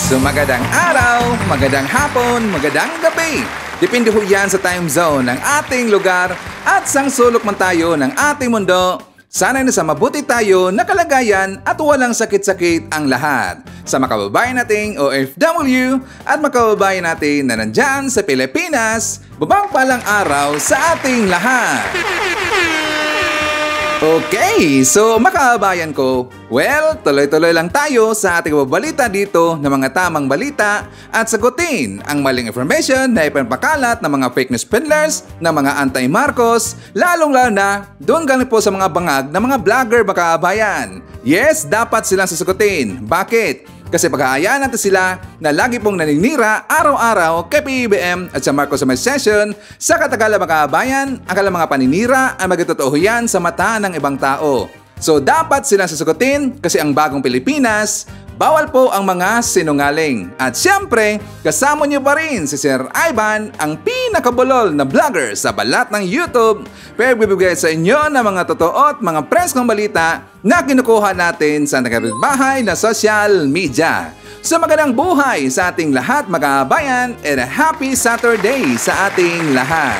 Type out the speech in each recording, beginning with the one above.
So magandang araw, magandang hapon, magandang gabi. Depende ho yan sa time zone ng ating lugar at sang sulok man tayo ng ating mundo. Sana nasa mabuti tayo na kalagayan at walang sakit-sakit ang lahat. Sa mga kababayan nating OFW at mga kababayan natin na nandyan sa Pilipinas, babang palang araw sa ating lahat. Okay, so makabayan ko, well, tuloy-tuloy lang tayo sa ating babalita dito ng mga tamang balita at sagutin ang maling information na ipinapakalat ng mga fake news peddlers, ng mga anti-Marcos, lalong-lalo na doon galing po sa mga bangag ng mga vlogger makabayan. Yes, dapat silang sasagutin. Bakit? Kasi pag-aayaan natin sila na lagi pong naninira araw-araw kay PBBM at sa Marcos Summit Session sa katagalan makabayan, ang kanilang mga paninira ay magtotoo yan sa mata ng ibang tao. So dapat silang sasagutin kasi ang bagong Pilipinas, bawal po ang mga sinungaling. At siyempre, kasama niyo pa rin si Sir Ivan, ang pinakabulol na vlogger sa balat ng YouTube, pero bibigay sa inyo ng mga totoo at mga preskong balita na kinukuha natin sa nakapitbahay na social media. So magandang buhay sa ating lahat mga kabayan and a happy Saturday sa ating lahat.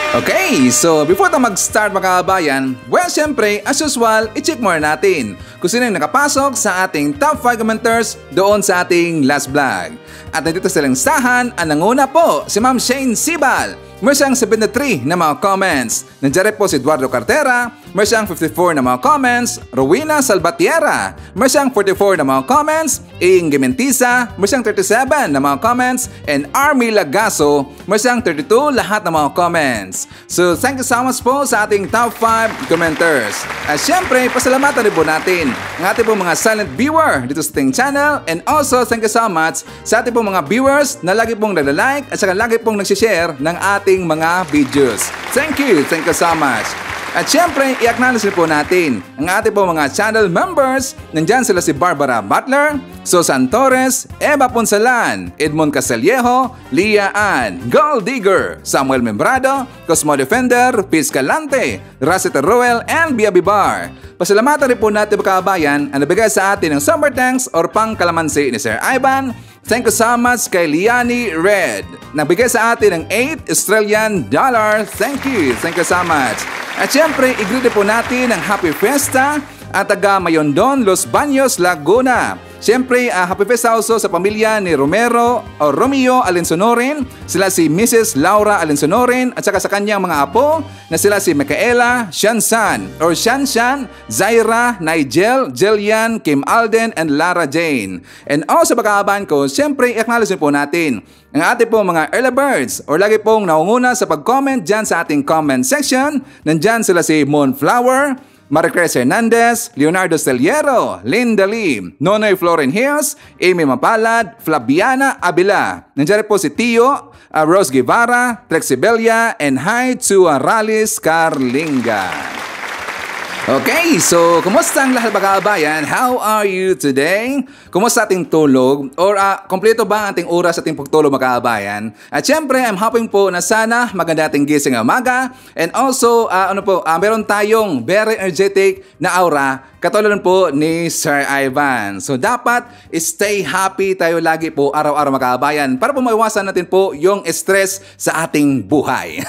Okay, so before tayo mag-start mga kabayan, well syempre, as usual, i-check more natin kung sino yung nakapasok sa ating top 5 commenters doon sa ating last vlog. At nandito silang sahan, ang nanguna po si Ma'am Shane Sibal. Meron siyang 73 na mga comments. Nandiyan po si Eduardo Cartera. Meron siyang 54 na mga comments. Rowena Salvatierra. Meron siyang 44 na mga comments. Ing Gementiza. Meron siyang 37 na mga comments. And Army Lagaso. Meron siyang 32 lahat ng mga comments. So thank you so much po sa ating top 5 commenters. At syempre, pasalamatan rin po natin ang ating po mga silent viewer dito sa ating channel. And also thank you so much sa ating po mga viewers na lagi pong nagla-like at saka lagi pong nagsishare ng ating mga videos. Thank you so much. At syempre, i-acknowledge po natin ang ating po mga channel members. Nandyan sila si Barbara Butler, Susan Torres, Eva Ponsalan, Edmond Casellejo, Lia Ann, Gold Digger, Samuel Membrado, Cosmo Defender, Piz Calante, Rosita Roel, and Bia Bibar. Pasalamatan rin po natin mga kabayan ang nabigay sa atin ng summer thanks or pang-kalamansi ni Sir Ivan. Thank you so much kay Liani Red. Nagbigay sa atin ng $8 Thank you so much. At syempre, i-greet po natin ang Happy Fiesta at taga Mayondon, Los Baños, Laguna. Siyempre, happy fiesta also sa pamilya ni Romeo Alensonorin, sila si Mrs. Laura Alensonorin at saka sa kanyang mga apo na sila si Micaela, Shanshan, Zaira, Nigel, Jillian, Kim Alden, and Lara Jane. And also pagkakabahan ko, siyempre, i-acknowledge po natin ang ating pong mga early birds or lagi pong naunguna sa pag-comment dyan sa ating comment section. Nandyan sila si Moonflower, Maricruz Hernandez, Leonardo Steliero, Linda Lee, Nonoy Floren Hills, Amy Mapalad, Flaviana Abila. Nandiyan po si Tio, Rose Guevara, Trexibella, and hi to Ralis Carlinga. Okay, so kumusta ang lahat mga kabayan? How are you today? Kumusta ating tulog? Or kompleto ba ang ating oras sa ating pagtulog mga kabayan? At syempre, I'm hoping po na sana maganda ating gising ang umaga. And also, meron tayong very energetic na aura katulad po ni Sir Ivan. So dapat stay happy tayo lagi po araw-araw mga kabayan para po maiwasan natin po yung stress sa ating buhay.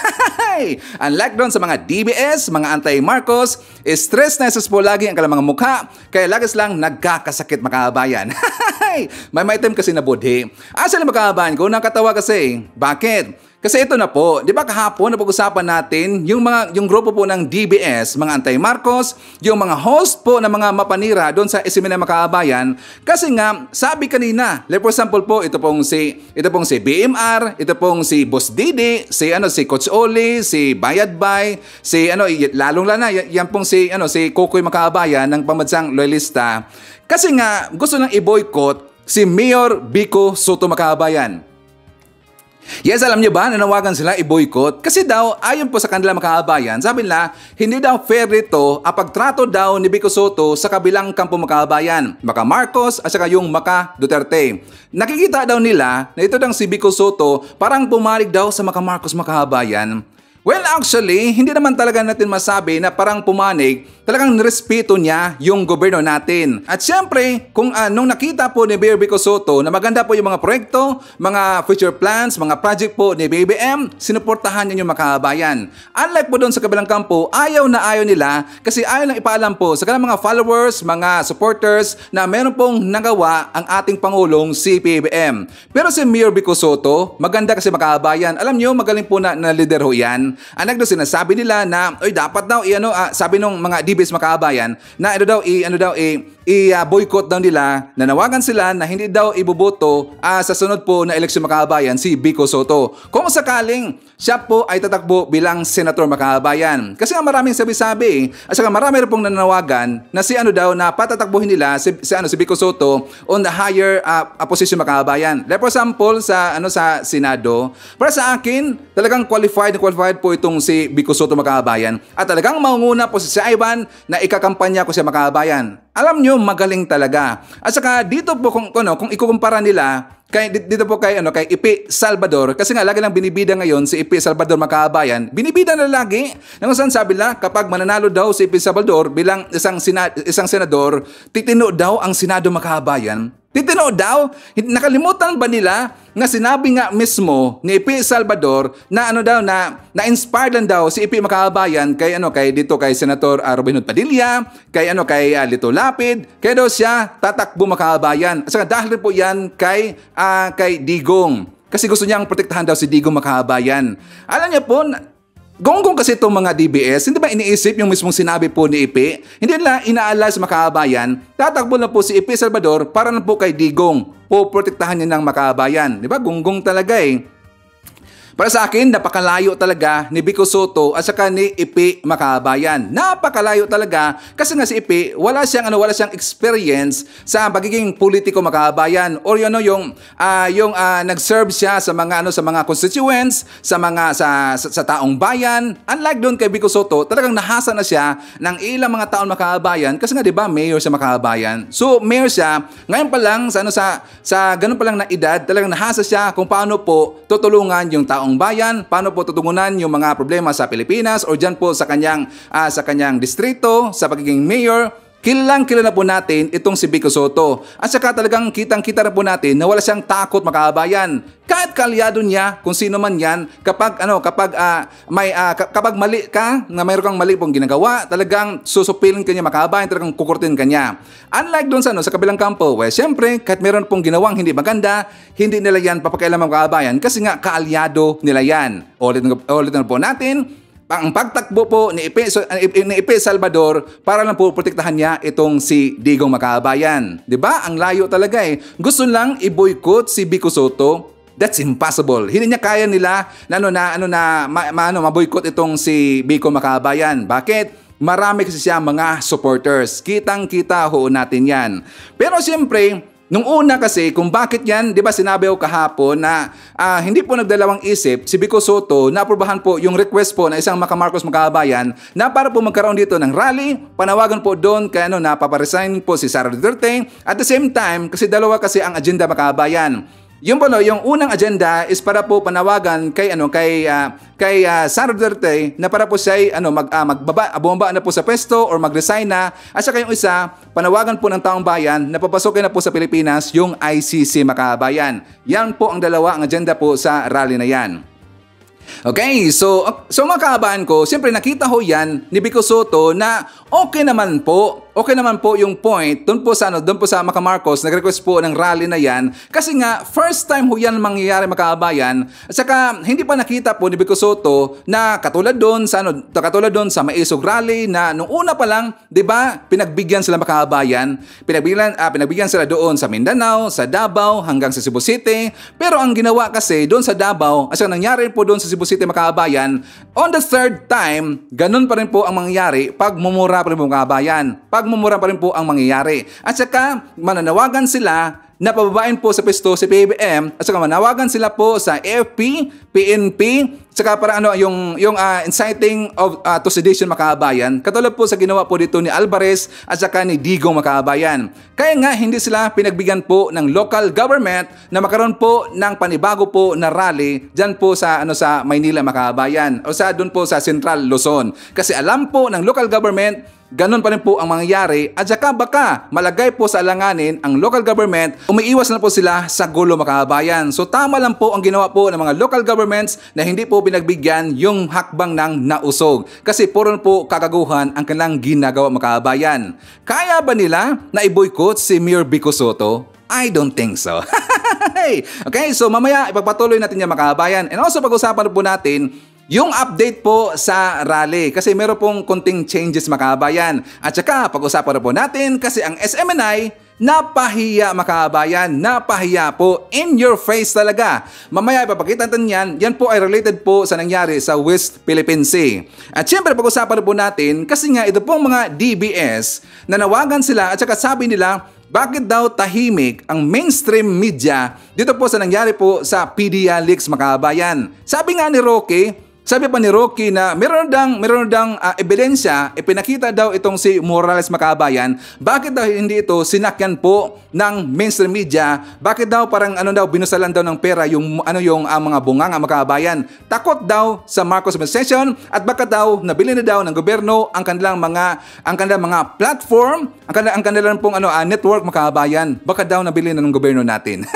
Unlike doon sa mga DBS, mga anti-Marcos, stress na po lagi ang kanilang mga mukha, kaya lagi silang nagkakasakit mga kabayan. May item kasi na budhi. Asa na mga kabayan ko, nakatawa kasi. Bakit? Kasi ito na po, di ba kahapon napag-usapan natin yung grupo po ng DBS, mga anti-Marcos, yung mga host po ng mga mapanira doon sa Isimen ng Makabayan. Kasi nga, sabi kanina, like for example po, ito pong si BMR, ito pong si Boss Didi, si Coach Oli, si Bayadbay, lalong-lala yan pong si Kukoy Makabayan ng pambansang loyalista. Kasi nga, gusto nang i-boycott si Mayor Vico Soto Makabayan. Yes, alam niyo ba, nanawagan sila i-boycott kasi daw, ayon po sa kanila mga kababayan, sabi nila, hindi daw fair ito ang pagtrato daw ni Vico Soto sa kabilang kampo mga kababayan, Maka Marcos at saka yung Maka Duterte. Nakikita daw nila na ito daw si Vico Soto parang pumalig daw sa Maka Marcos mga kababayan. Well, actually, hindi naman talaga natin masabi na parang pumanig, talagang nirespeto niya yung gobyerno natin. At syempre, kung nung nakita po ni Mayor Vico Sotto na maganda po yung mga proyekto, mga future plans, mga project po ni BBM, sinuportahan niya yung makabayan. Unlike po doon sa kabilang kampo, ayaw na ayaw nila kasi ayaw lang ipaalam po sa kanilang mga followers, mga supporters na meron pong nagawa ang ating Pangulong si BBM. Pero si Mayor Vico Sotto, maganda kasi makabayan. Alam niyo, magaling po na leader ho yan. Anak doon sinasabi nila na oy dapat daw sabi nung mga DBS makabayan na boycott daw nila, nanawagan sila na hindi daw iboboto sa sunod po na eleksyon makabayan si Vico Sotto. Kung sakaling siya po ay tatakbo bilang senator makabayan. Kasi nga maraming sabi-sabi at saka marami rin pong nananawagan na na patatakbuhin nila si Vico Sotto on the higher position makabayan. Like for example sa Senado, para sa akin talagang qualified po itong si Vico Sotto makabayan at talagang mangunguna po si Ivan na ikakampanya ko siya makabayan. Alam nyo, magaling talaga. At saka dito po kung ikukumpara nila dito po kay Ipi Salvador, kasi nga lagi lang binibida ngayon si Ipi Salvador makabayan. Binibida na lagi. Nang saan sabi nila kapag mananalo daw si Ipi Salvador bilang isang senador, titino daw ang Senado makabayan. Titino daw, nakalimutan ba nila nga sinabi nga mismo ni Ipi Salvador na na-inspired lang daw si Ipi makabayan kay Senator Robin Hood Padilla, kay Lito Lapid, kaya daw siya tatakbo makabayan. At saka dahil po yan kay Digong. Kasi gusto niyang protektahan daw si Digong makabayan. Alam niyo po, gonggong kasi itong mga DBS, hindi ba iniisip yung mismong sinabi po ni Ipi? Hindi nila inaalala sa makabayan, tatakbo na po si Ipi Salvador para na po kay Digong. Poprotektahan niya ng makabayan. Di ba? Gonggong talaga eh. Para sa akin, napakalayo talaga ni Vico Sotto at saka ni Ipi makabayan. Napakalayo talaga kasi nga si Ipi wala siyang experience sa pagiging politiko makabayan or nag-serve siya sa mga constituents, sa taong bayan. Unlike doon kay Vico Sotto, talagang nahasa na siya ng ilang mga taon makabayan kasi nga 'di ba, mayor siya makabayan. So, mayor siya, ngayon pa lang sa ganun pa lang na edad, talagang nahasa siya kung paano po tutulungan yung taong bayan, paano po tutungunan yung mga problema sa Pilipinas o dyan po sa kanyang distrito, sa pagiging mayor. Kilala po natin itong si Vico Sotto. At saka talagang kitang-kita na po natin na wala siyang takot makabayan. Kahit kalyado niya kung sino man yan, kapag mali ka, na mayroon kang mali pong ginagawa, talagang susupilin ka niya makabayan, talagang kukurtin ka niya. Unlike doon sa kabilang kampo, syempre, kahit mayroon pong ginawang hindi maganda, hindi nila yan papakialaman makabayan kasi nga kaalyado nila yan. Ulitin po natin, ang pagtakbo po ni Ipi Salvador para lang po protektahan niya itong si Digong makabayan. 'Di ba? Ang layo talaga eh. Gusto lang i-boycott si Vico Sotto. That's impossible. Hindi niya kaya nila maboycott itong si Vico makabayan. Bakit? Marami kasi siya mga supporters. Kitang-kita ho natin 'yan. Pero siyempre, nung una kasi, kung bakit yan, di ba sinabi ko kahapon na hindi po nagdalawang isip si Vico Sotto na aprobahan po yung request po na isang Marcos makabayan na para po magkaroon dito ng rally, panawagan po doon kaya na paparesign po si Sara Duterte. At the same time, kasi dalawa kasi ang agenda makabayan. Yung unang agenda is para po panawagan kay Sara Duterte na para po siya bumaba na po sa pwesto or mag-resign na. At saka yung isa, panawagan po ng taong bayan na papasokin na po sa Pilipinas yung ICC makabayan. Yan po ang dalawa ang agenda po sa rally na yan. Okay, so mga kaabahan ko, siyempre nakita ho yan ni Vico Sotto na okay naman po yung point doon po sa Marcos, nag-request po ng rally na yan kasi nga first time ho yan mangyayari makaabayan. At saka hindi pa nakita po ni Vico Sotto na katulad doon sa Maisog rally na nung una pa lang, 'di ba, pinagbigyan sila makaabayan. Pinagbigyan sila doon sa Mindanao, sa Davao hanggang sa Cebu City. Pero ang ginawa kasi doon sa Davao, at saka nangyari po doon sa Cebu City makabayan, on the third time, ganun pa rin po ang mangyayari pag mumura pa rin po makabayan. Pag mumura pa rin po ang mangyayari. At saka mananawagan sila na pababain po sa pwesto si PBBM at saka manawagan sila po sa AFP, PNP, saka para yung inciting of to sedition makabayan, katulad po sa ginawa po dito ni Alvarez at saka ni Digong makabayan. Kaya nga hindi sila pinagbigyan po ng local government na magkaroon po ng panibago po na rally diyan po sa sa Maynila makabayan o sa doon po sa Central Luzon. Kasi alam po ng local government ganon pa rin po ang mangyayari at saka baka malagay po sa alanganin ang local government, umiiwas na po sila sa gulo makabayan. So tama lang po ang ginawa po ng mga local governments na hindi po pinagbigyan yung hakbang ng nausog. Kasi puro po kakaguhan ang kanilang ginagawa makabayan. Kaya ba nila na i-boycott si Mayor Vico Sotto? I don't think so. Okay, so mamaya ipagpatuloy natin yung makabayan. And also pag-usapan po natin yung update po sa rally kasi meron pong konting changes makabayan. At saka pag-usapan po natin kasi ang SMNI napahiya makabayan, napahiya po, in your face talaga. Mamaya ipapakita natin yan po ay related po sa nangyari sa West Philippine Sea. At syempre pag-usapan po natin kasi nga ito pong mga DBS nanawagan sila at saka sabi nila bakit daw tahimik ang mainstream media dito po sa nangyari po sa PDLX makabayan. Sabi nga ni Roque, sabi pa ni Rocky na meron dang ebidensya, ipinakita daw itong si Morales makabayan. Bakit daw hindi ito sinakyan po ng mainstream media? Bakit daw parang binusalan daw ng pera yung mga bunganga makabayan? Takot daw sa Marcos administration at baka daw nabili na daw ng gobyerno ang kanilang mga platform, ang kanilang pong network makabayan. Baka daw nabili na ng gobyerno natin.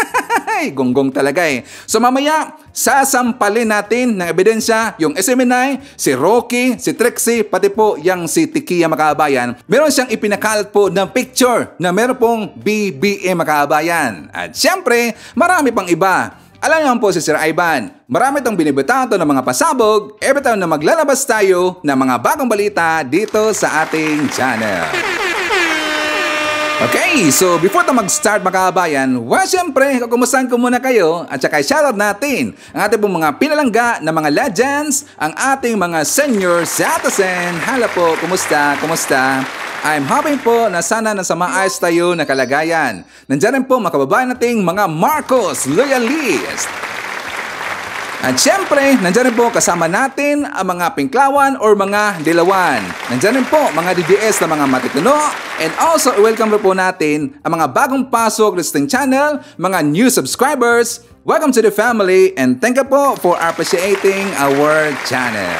Gonggong talaga eh. So mamaya, sasampalin natin ng ebidensya yung SMNI, si Rocky, si Trixie, pati po yung si Tikia makabayan. Meron siyang ipinakalat po ng picture na meron pong BBM makabayan. At syempre, marami pang iba. Alam niyo po si Sir Ivan, marami itong binibitato ng mga pasabog every time na maglalabas tayo ng mga bagong balita dito sa ating channel. Okay, so before tayo mag-start makabayan, syempre, kukumustahan ko muna kayo at saka shoutout natin ang ating pong mga pinalangga na mga legends, ang ating mga senior citizen. Hala po, kumusta? I'm hoping po na sana nasa maayos tayo na kalagayan. Nandiyan rin po mga kababayan nating mga Marcos loyalist. At syempre, nandiyan rin po kasama natin ang mga Pinklawan or mga Dilawan. Nandiyan rin po mga DDS na mga matituno. And also, welcome po natin ang mga bagong pasok listing channel, mga new subscribers. Welcome to the family and thank you po for appreciating our channel.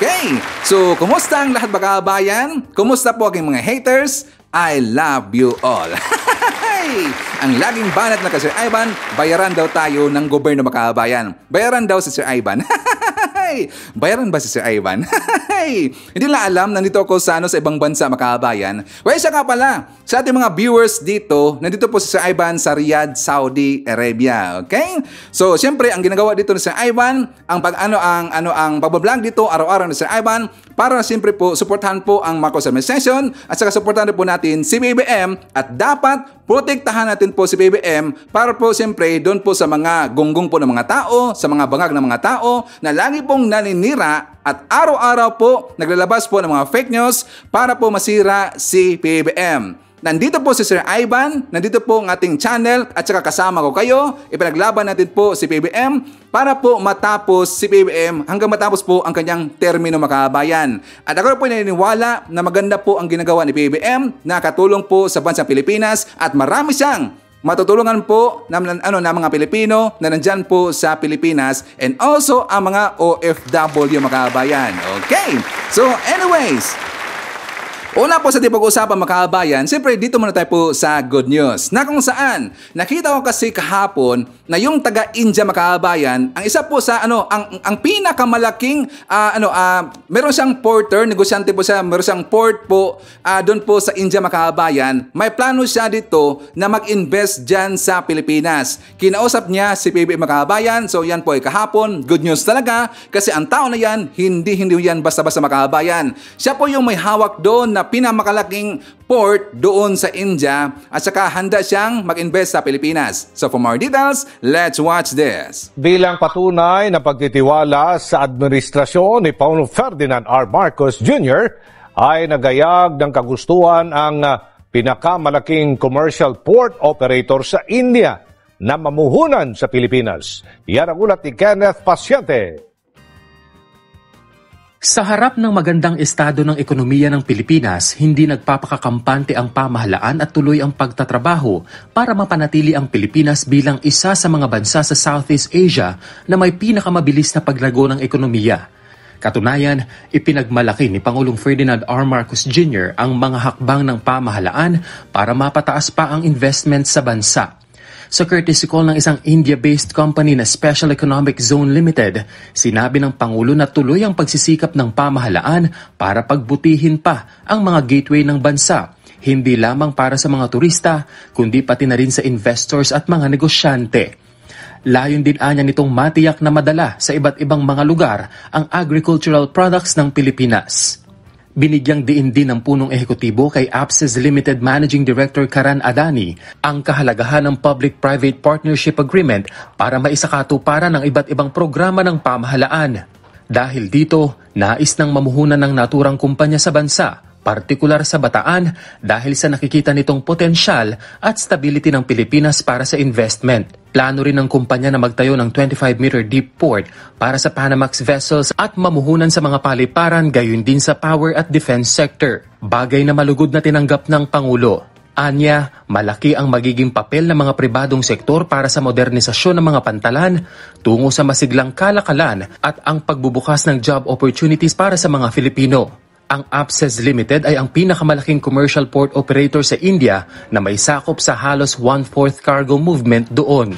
Okay, so kumusta ang lahat makabayan? Kumusta po aking mga haters? I love you all. Ang laging banat na Sir Ivan, bayaran daw tayo ng gobyerno makabayan. Bayaran daw si Sir Ivan. Bayaran ba si Sir Ivan? Hindi lang alam, nandito ako sa ibang bansa makabayan. Siya nga pala, sa ating mga viewers dito, nandito po si Sir Ivan sa Riyadh, Saudi Arabia. Okay? So, siyempre, ang ginagawa dito ni Sir Ivan, ang pagbablog dito araw-araw ni Sir Ivan, para siyempre po, suportahan po ang Marcos administration at saka suportahan po natin si BBM at dapat protektahan natin po si BBM para po siyempre doon po sa mga gonggong po ng mga tao, sa mga bangag ng mga tao na lagi pong naninira at araw-araw po naglalabas po ng mga fake news para po masira si BBM. Nandito po si Sir Ivan, nandito po ang ating channel at saka kasama ko kayo. Ipinaglaban natin po si PBBM para po matapos si PBBM hanggang matapos po ang kanyang termino makabayan. At ako po naniniwala na maganda po ang ginagawa ni PBBM na katulong po sa bansang Pilipinas at marami siyang matutulungan po ng mga Pilipino na nandyan po sa Pilipinas and also ang mga OFW makabayan. Okay, so anyways, una po sa ating pag-usapan makabayan, siyempre dito muna tayo po sa good news. Na kung saan, nakita ko kasi kahapon na yung taga-India makabayan, ang isa po sa ang pinakamalaking meron siyang porter, negosyante po siya, meron siyang port po doon po sa India makabayan. May plano siya dito na mag-invest diyan sa Pilipinas. Kinausap niya si PBBM makabayan, so yan po ay kahapon. Good news talaga kasi ang tao na yan, hindi yan basta-basta makabayan. Siya po yung may hawak doon na pinamakalaking port doon sa India at saka handa siyang mag-invest sa Pilipinas. So for more details, let's watch this. Bilang patunay na pagtitiwala sa administrasyon ni Pangulong Ferdinand R. Marcos Jr. ay nagayag ng kagustuhan ang pinakamalaking commercial port operator sa India na mamuhunan sa Pilipinas. Yan ang ulat ni Kenneth Paciente. Sa harap ng magandang estado ng ekonomiya ng Pilipinas, hindi nagpapakakampante ang pamahalaan at tuloy ang pagtatrabaho para mapanatili ang Pilipinas bilang isa sa mga bansa sa Southeast Asia na may pinakamabilis na paglago ng ekonomiya. Katunayan, ipinagmalaki ni Pangulong Ferdinand R. Marcos Jr. ang mga hakbang ng pamahalaan para mapataas pa ang investment sa bansa. Sa courtesy call ng isang India-based company na Special Economic Zone Limited, sinabi ng Pangulo na tuloy ang pagsisikap ng pamahalaan para pagbutihin pa ang mga gateway ng bansa, hindi lamang para sa mga turista, kundi pati na rin sa investors at mga negosyante. Layon din anya nitong matiyak na madala sa iba't ibang mga lugar ang agricultural products ng Pilipinas. Binigyang diin din ng punong ehekutibo kay APSEZ Limited Managing Director Karan Adani ang kahalagahan ng Public-Private Partnership Agreement para maisakatuparan ng iba't ibang programa ng pamahalaan. Dahil dito, nais ng mamuhunan ng naturang kumpanya sa bansa, partikular sa Bataan dahil sa nakikita nitong potensyal at stability ng Pilipinas para sa investment. Plano rin ng kumpanya na magtayo ng 25-meter deep port para sa Panamax vessels at mamuhunan sa mga paliparan gayon din sa power at defense sector. Bagay na malugod na tinanggap ng Pangulo. Anya, malaki ang magiging papel ng mga pribadong sektor para sa modernisasyon ng mga pantalan tungo sa masiglang kalakalan at ang pagbubukas ng job opportunities para sa mga Filipino. Ang APSEZ Limited ay ang pinakamalaking commercial port operator sa India na may sakop sa halos 1/4 cargo movement doon.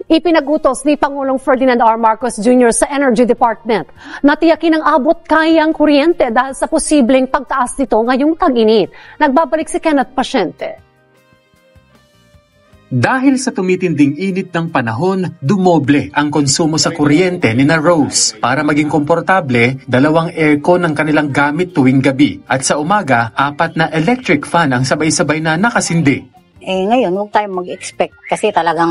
Ipinagutos ni Pangulong Ferdinand R. Marcos Jr. sa Energy Department na tiyakin ang abot kayang kuryente dahil sa posibleng pagtaas nito ngayong tag-init. Nagbabalik si Kenneth Paciente. Dahil sa tumitinding init ng panahon, dumoble ang konsumo sa kuryente ni na Rose. Para maging komportable, 2 aircon ang kanilang gamit tuwing gabi. At sa umaga, 4 na electric fan ang sabay-sabay na nakasindi. Ngayon, huwag tayong mag-expect kasi talagang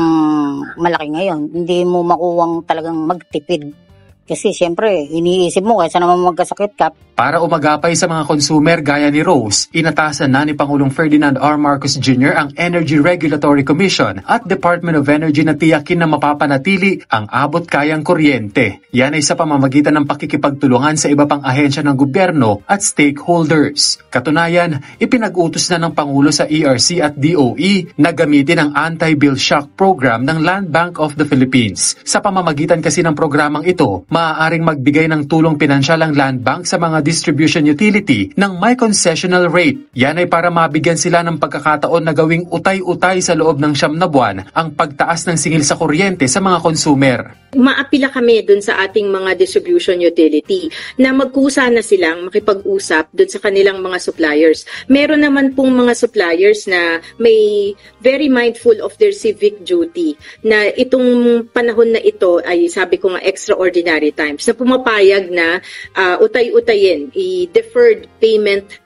malaki ngayon. Hindi mo makuwang talagang magtipid. Kasi siyempre, iniisip mo kaysa naman magkasakit ka. Para umagapay sa mga consumer gaya ni Rose, inatasan na ni Pangulong Ferdinand R. Marcos Jr. ang Energy Regulatory Commission at Department of Energy na tiyakin na mapapanatili ang abot kayang kuryente. Yan ay sa pamamagitan ng pakikipagtulungan sa iba pang ahensya ng gobyerno at stakeholders. Katunayan, ipinag-utos na ng Pangulo sa ERC at DOE na gamitin ang Anti-Bill Shock Program ng Land Bank of the Philippines. Sa pamamagitan kasi ng programang ito, maaaring magbigay ng tulong pinansyal ang Land Bank sa mga distribution utility ng may concessional rate. Yan ay para mabigyan sila ng pagkakataon na gawing utay-utay sa loob ng 9 na buwan ang pagtaas ng singil sa kuryente sa mga consumer. Maapila kami dun sa ating mga distribution utility na magkusa na silang makipag-usap dun sa kanilang mga suppliers. Meron naman pong mga suppliers na may very mindful of their civic duty na itong panahon na ito ay sabi ko nga extraordinary times na pumapayag na utay-utayin i-deferred payment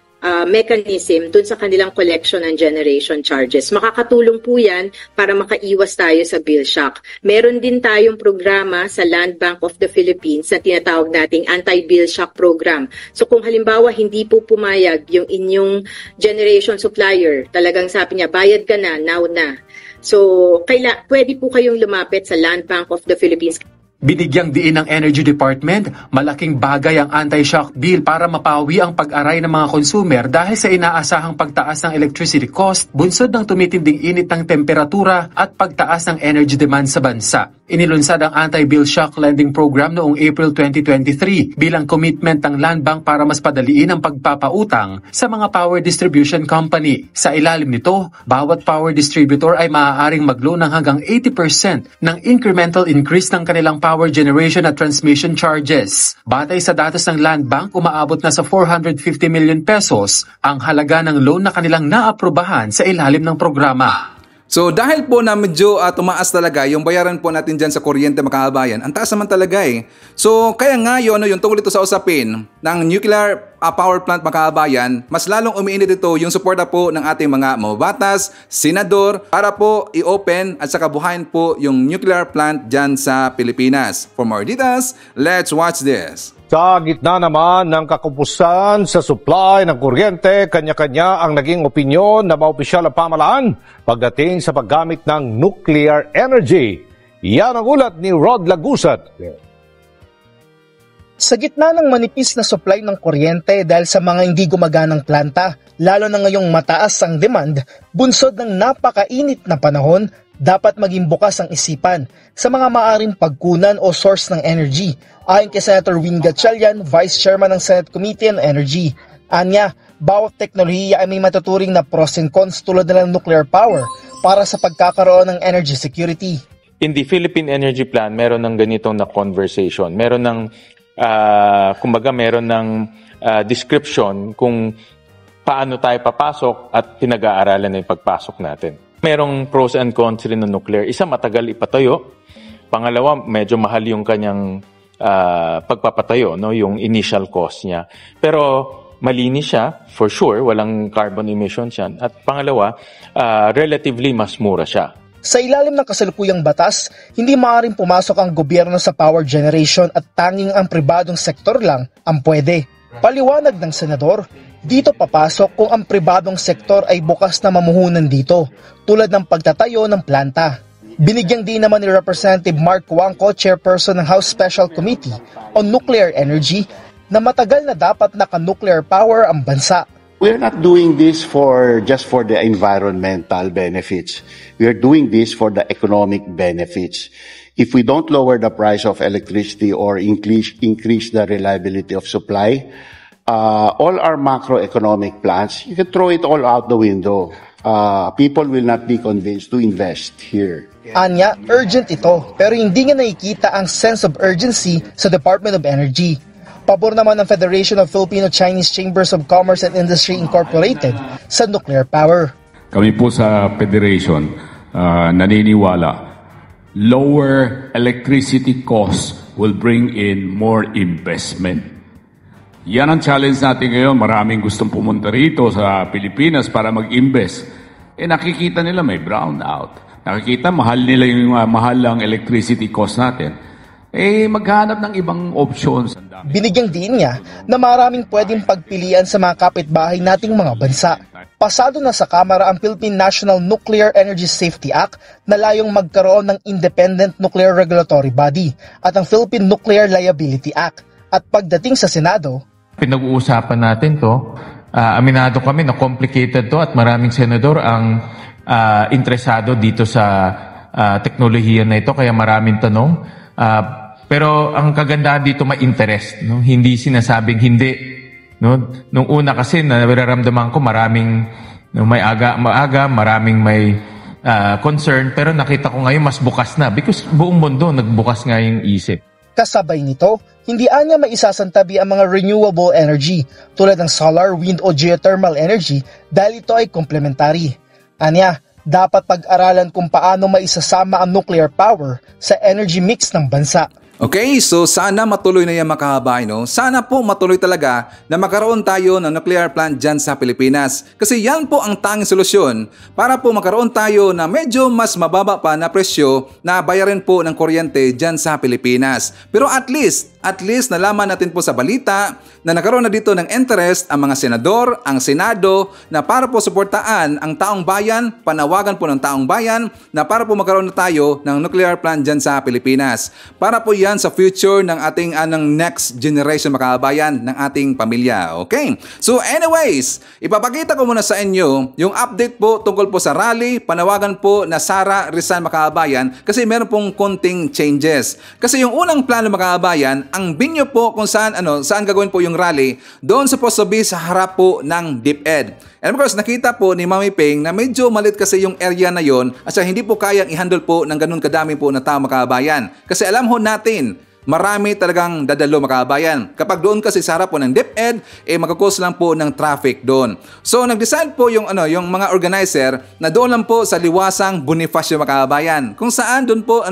mechanism dun sa kanilang collection and generation charges. Makakatulong po yan para makaiwas tayo sa bill shock. Meron din tayong programa sa Land Bank of the Philippines na tinatawag nating Anti-Bill Shock Program. So kung halimbawa hindi po pumayag yung inyong generation supplier, talagang sabi niya, bayad ka na, now na. So pwede po kayong lumapit sa Land Bank of the Philippines. Binigyang diin ng Energy Department, malaking bagay ang anti-shock bill para mapawi ang pag-aray ng mga consumer dahil sa inaasahang pagtaas ng electricity cost, bunsod ng tumitinding init ng temperatura at pagtaas ng energy demand sa bansa. Inilunsad ang Anti-Bill Shock Lending Program noong April 2023 bilang commitment ng Land Bank para mas padaliin ang pagpapautang sa mga power distribution company. Sa ilalim nito, bawat power distributor ay maaaring mag-loan ng hanggang 80% ng incremental increase ng kanilang power generation at transmission charges. Batay sa datos ng Land Bank, umaabot na sa 450 million pesos ang halaga ng loan na kanilang naaprubahan sa ilalim ng programa. So dahil po na medyo tumaas talaga yung bayaran po natin dyan sa kuryente mga kabayan, ang taas naman talaga eh. So kaya nga yun, yung tungkol ito sa usapin ng nuclear power plant mga kabayan, mas lalong umiinit ito yung suporta po ng ating mga mababatas, senador para po i-open at saka buhayin po yung nuclear plant dyan sa Pilipinas. For more details, let's watch this. Sa gitna naman ng kakupusan sa supply ng kuryente, kanya-kanya ang naging opinyon ng mga opisyal ng pamahalaan pagdating sa paggamit ng nuclear energy. Yan ang ulat ni Rod Lagusat. Sa gitna ng manipis na supply ng kuryente dahil sa mga hindi gumaganang planta, lalo na ngayong mataas ang demand, bunsod ng napakainit na panahon, dapat maging bukas ang isipan sa mga maaring pagkunan o source ng energy. Ayon kay Senator Win Gatchalian, Vice Chairman ng Senate Committee on Energy. Anya, bawat teknolohiya ay may matuturing na pros and cons tulad ng nuclear power para sa pagkakaroon ng energy security. In the Philippine Energy Plan, meron ng ganitong na conversation. Meron ng, meron ng description kung paano tayo papasok at pinag-aaralan na yung pagpasok natin. Merong pros and cons rin ng nuclear. Isa, matagal ipatayo. Pangalawa, medyo mahal yung kanyang pagpapatayo, no? Yung initial cost niya. Pero malinis siya, for sure, walang carbon emissions yan. At pangalawa, relatively mas mura siya. Sa ilalim ng kasalukuyang batas, hindi maaaring pumasok ang gobyerno sa power generation at tanging ang pribadong sektor lang ang pwede. Paliwanag ng senador, dito papasok kung ang pribadong sektor ay bukas na mamuhunan dito, tulad ng pagtatayo ng planta. Binigyang din naman ni Representative Mark Wangco, chairperson ng House Special Committee on Nuclear Energy, na matagal na dapat naka-nuclear power ang bansa. We're not doing this just for the environmental benefits. We are doing this for the economic benefits. If we don't lower the price of electricity or increase the reliability of supply, all our macroeconomic plans, you can throw it all out the window. People will not be convinced to invest here. Anya, urgent ito, pero hindi nga nakikita ang sense of urgency sa Department of Energy. Pabor naman ng Federation of Filipino-Chinese Chambers of Commerce and Industry Incorporated sa nuclear power. Kami po sa Federation naniniwala, lower electricity costs will bring in more investment. Yan ang challenge natin ngayon. Maraming gustong pumunta rito sa Pilipinas para mag-invest. Nakikita nila may brownout. Nakikita mahal nila yung mahal ang electricity cost natin. Maghanap ng ibang options. Binigyang din niya na maraming pwedeng pagpilian sa mga kapitbahay nating mga bansa. Pasado na sa Kamara ang Philippine National Nuclear Energy Safety Act na layong magkaroon ng Independent Nuclear Regulatory Body at ang Philippine Nuclear Liability Act. At pagdating sa Senado, pinag-uusapan natin to. Aminado kami na complicated to at maraming senador ang interesado dito sa teknolohiya na ito, kaya maraming tanong. Pero ang kagandahan dito may interest, no? Hindi sinasabing hindi, no? Nung una kasi nararamdaman ko maraming may maaga, maraming may concern, pero nakita ko ngayon mas bukas na because buong mundo nagbukas nga yung isip. Kasabay nito, hindi anya maisasantabi ang mga renewable energy tulad ng solar, wind o geothermal energy dahil ito ay komplementary. Anya, dapat pag-aralan kung paano maisasama ang nuclear power sa energy mix ng bansa. Okay, so sana matuloy na yan makahabay, no? Sana po matuloy talaga na magkaroon tayo ng nuclear plant dyan sa Pilipinas. Kasi yan po ang tanging solusyon para po magkaroon tayo na medyo mas mababa pa na presyo na bayarin po ng kuryente dyan sa Pilipinas. Pero at least nalaman natin po sa balita na nagkaroon na dito ng interest ang mga senador, ang Senado na para po suportaan ang taong bayan, panawagan po ng taong bayan na para po magkaroon na tayo ng nuclear plant dyan sa Pilipinas. Para po yan sa future ng ating next generation makabayan ng ating pamilya. Okay? So anyways, ipapakita ko muna sa inyo yung update po tungkol po sa rally, panawagan po na Sara Rizal makabayan kasi meron pong konting changes. Kasi yung unang plano makabayan, ang binyo po kung saan gagawin po yung rally, doon sa Posobi sa harap po ng DepEd. And of course, nakita po ni Mami Ping na medyo malit kasi yung area na yon at hindi po kayang i-handle po ng ganun kadami po na tao makabayan. Kasi alam ho natin, marami talagang dadalo makabayan. Kapag doon kasi sa harap po ng DepEd, magkakos lang po ng traffic doon. So nag-decide po yung mga organizer na doon lang po sa liwasang Bonifacio makabayan. Kung saan doon po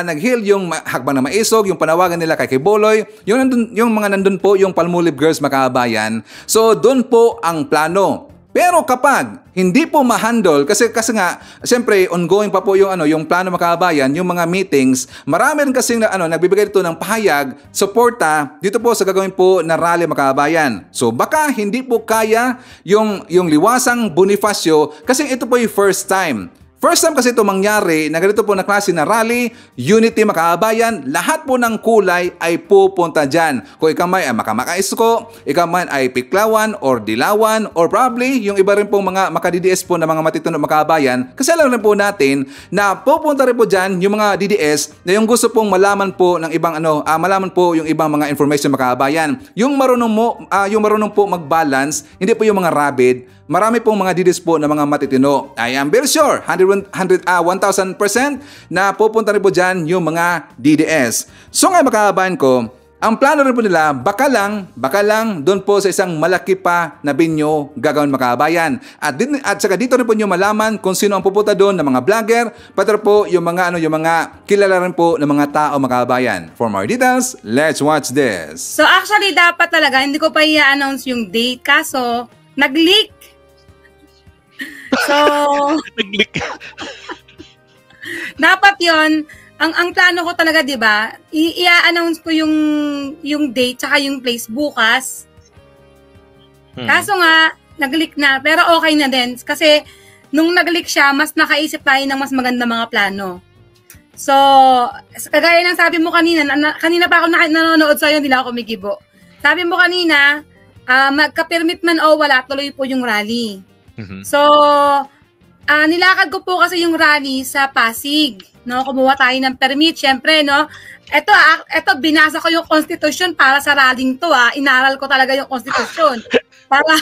nag-heal yung hakbang na maisog, yung panawagan nila kay Boloy, yung mga nandun po yung Palmolive Girls makabayan. So doon po ang plano. Pero kapag hindi po ma-handle, kasi nga, siyempre, ongoing pa po yung plano makabayan, yung mga meetings, marami rin kasing nagbibigay dito ng pahayag, suporta, dito po sa gagawin po na rally makabayan. So baka hindi po kaya yung Liwasang Bonifacio, kasi ito po yung first time. First time kasi ito mangyari na ganito po na klase na rally, unity makabayan, lahat po ng kulay ay pupunta dyan. Kung ikaw may Makamaka-Isko, ikaw man ay Piklawan or Dilawan or probably yung iba rin pong mga maka-DDS po na mga matitunog makabayan, kasi alam rin po natin na pupunta rin po dyan yung mga DDS na yung gusto pong malaman po ng ibang malaman po yung ibang mga information makabayan. Yung marunong po mag-balance, hindi po yung mga rabid. Marami pong mga DDS po na mga matitino. I am very sure, 1,000% na pupunta rin po dyan yung mga DDS. So nga makabayan ko, ang plano rin po nila, baka lang doon po sa isang malaki pa na binyo gagawin makabayan. At saka dito rin po nyo malaman kung sino ang pupunta doon ng mga vlogger, pati po yung mga kilala rin po ng mga tao makabayan. For more details, let's watch this. So actually dapat talaga, hindi ko pa i-announce yung date, kaso nag-leak. So, dapat yon ang plano ko talaga, di ba? I-announce ko yung date tsaka yung place bukas. Kaso nga, nag-leak na. Pero okay na din. Kasi, nung nag-leak siya, mas nakaisip tayo ng mas maganda mga plano. So, kagaya ng sabi mo kanina pa ako nanonood sa'yo, hindi lang ako kumikibo. Sabi mo kanina, magka-permit man o wala, tuloy po yung rally. So, nilakad ko po kasi yung rally sa Pasig, no? Kumuha tayo ng permit, syempre, no? Ito binasa ko yung constitution para sa rallying to, Inaral ko talaga yung constitution. Para,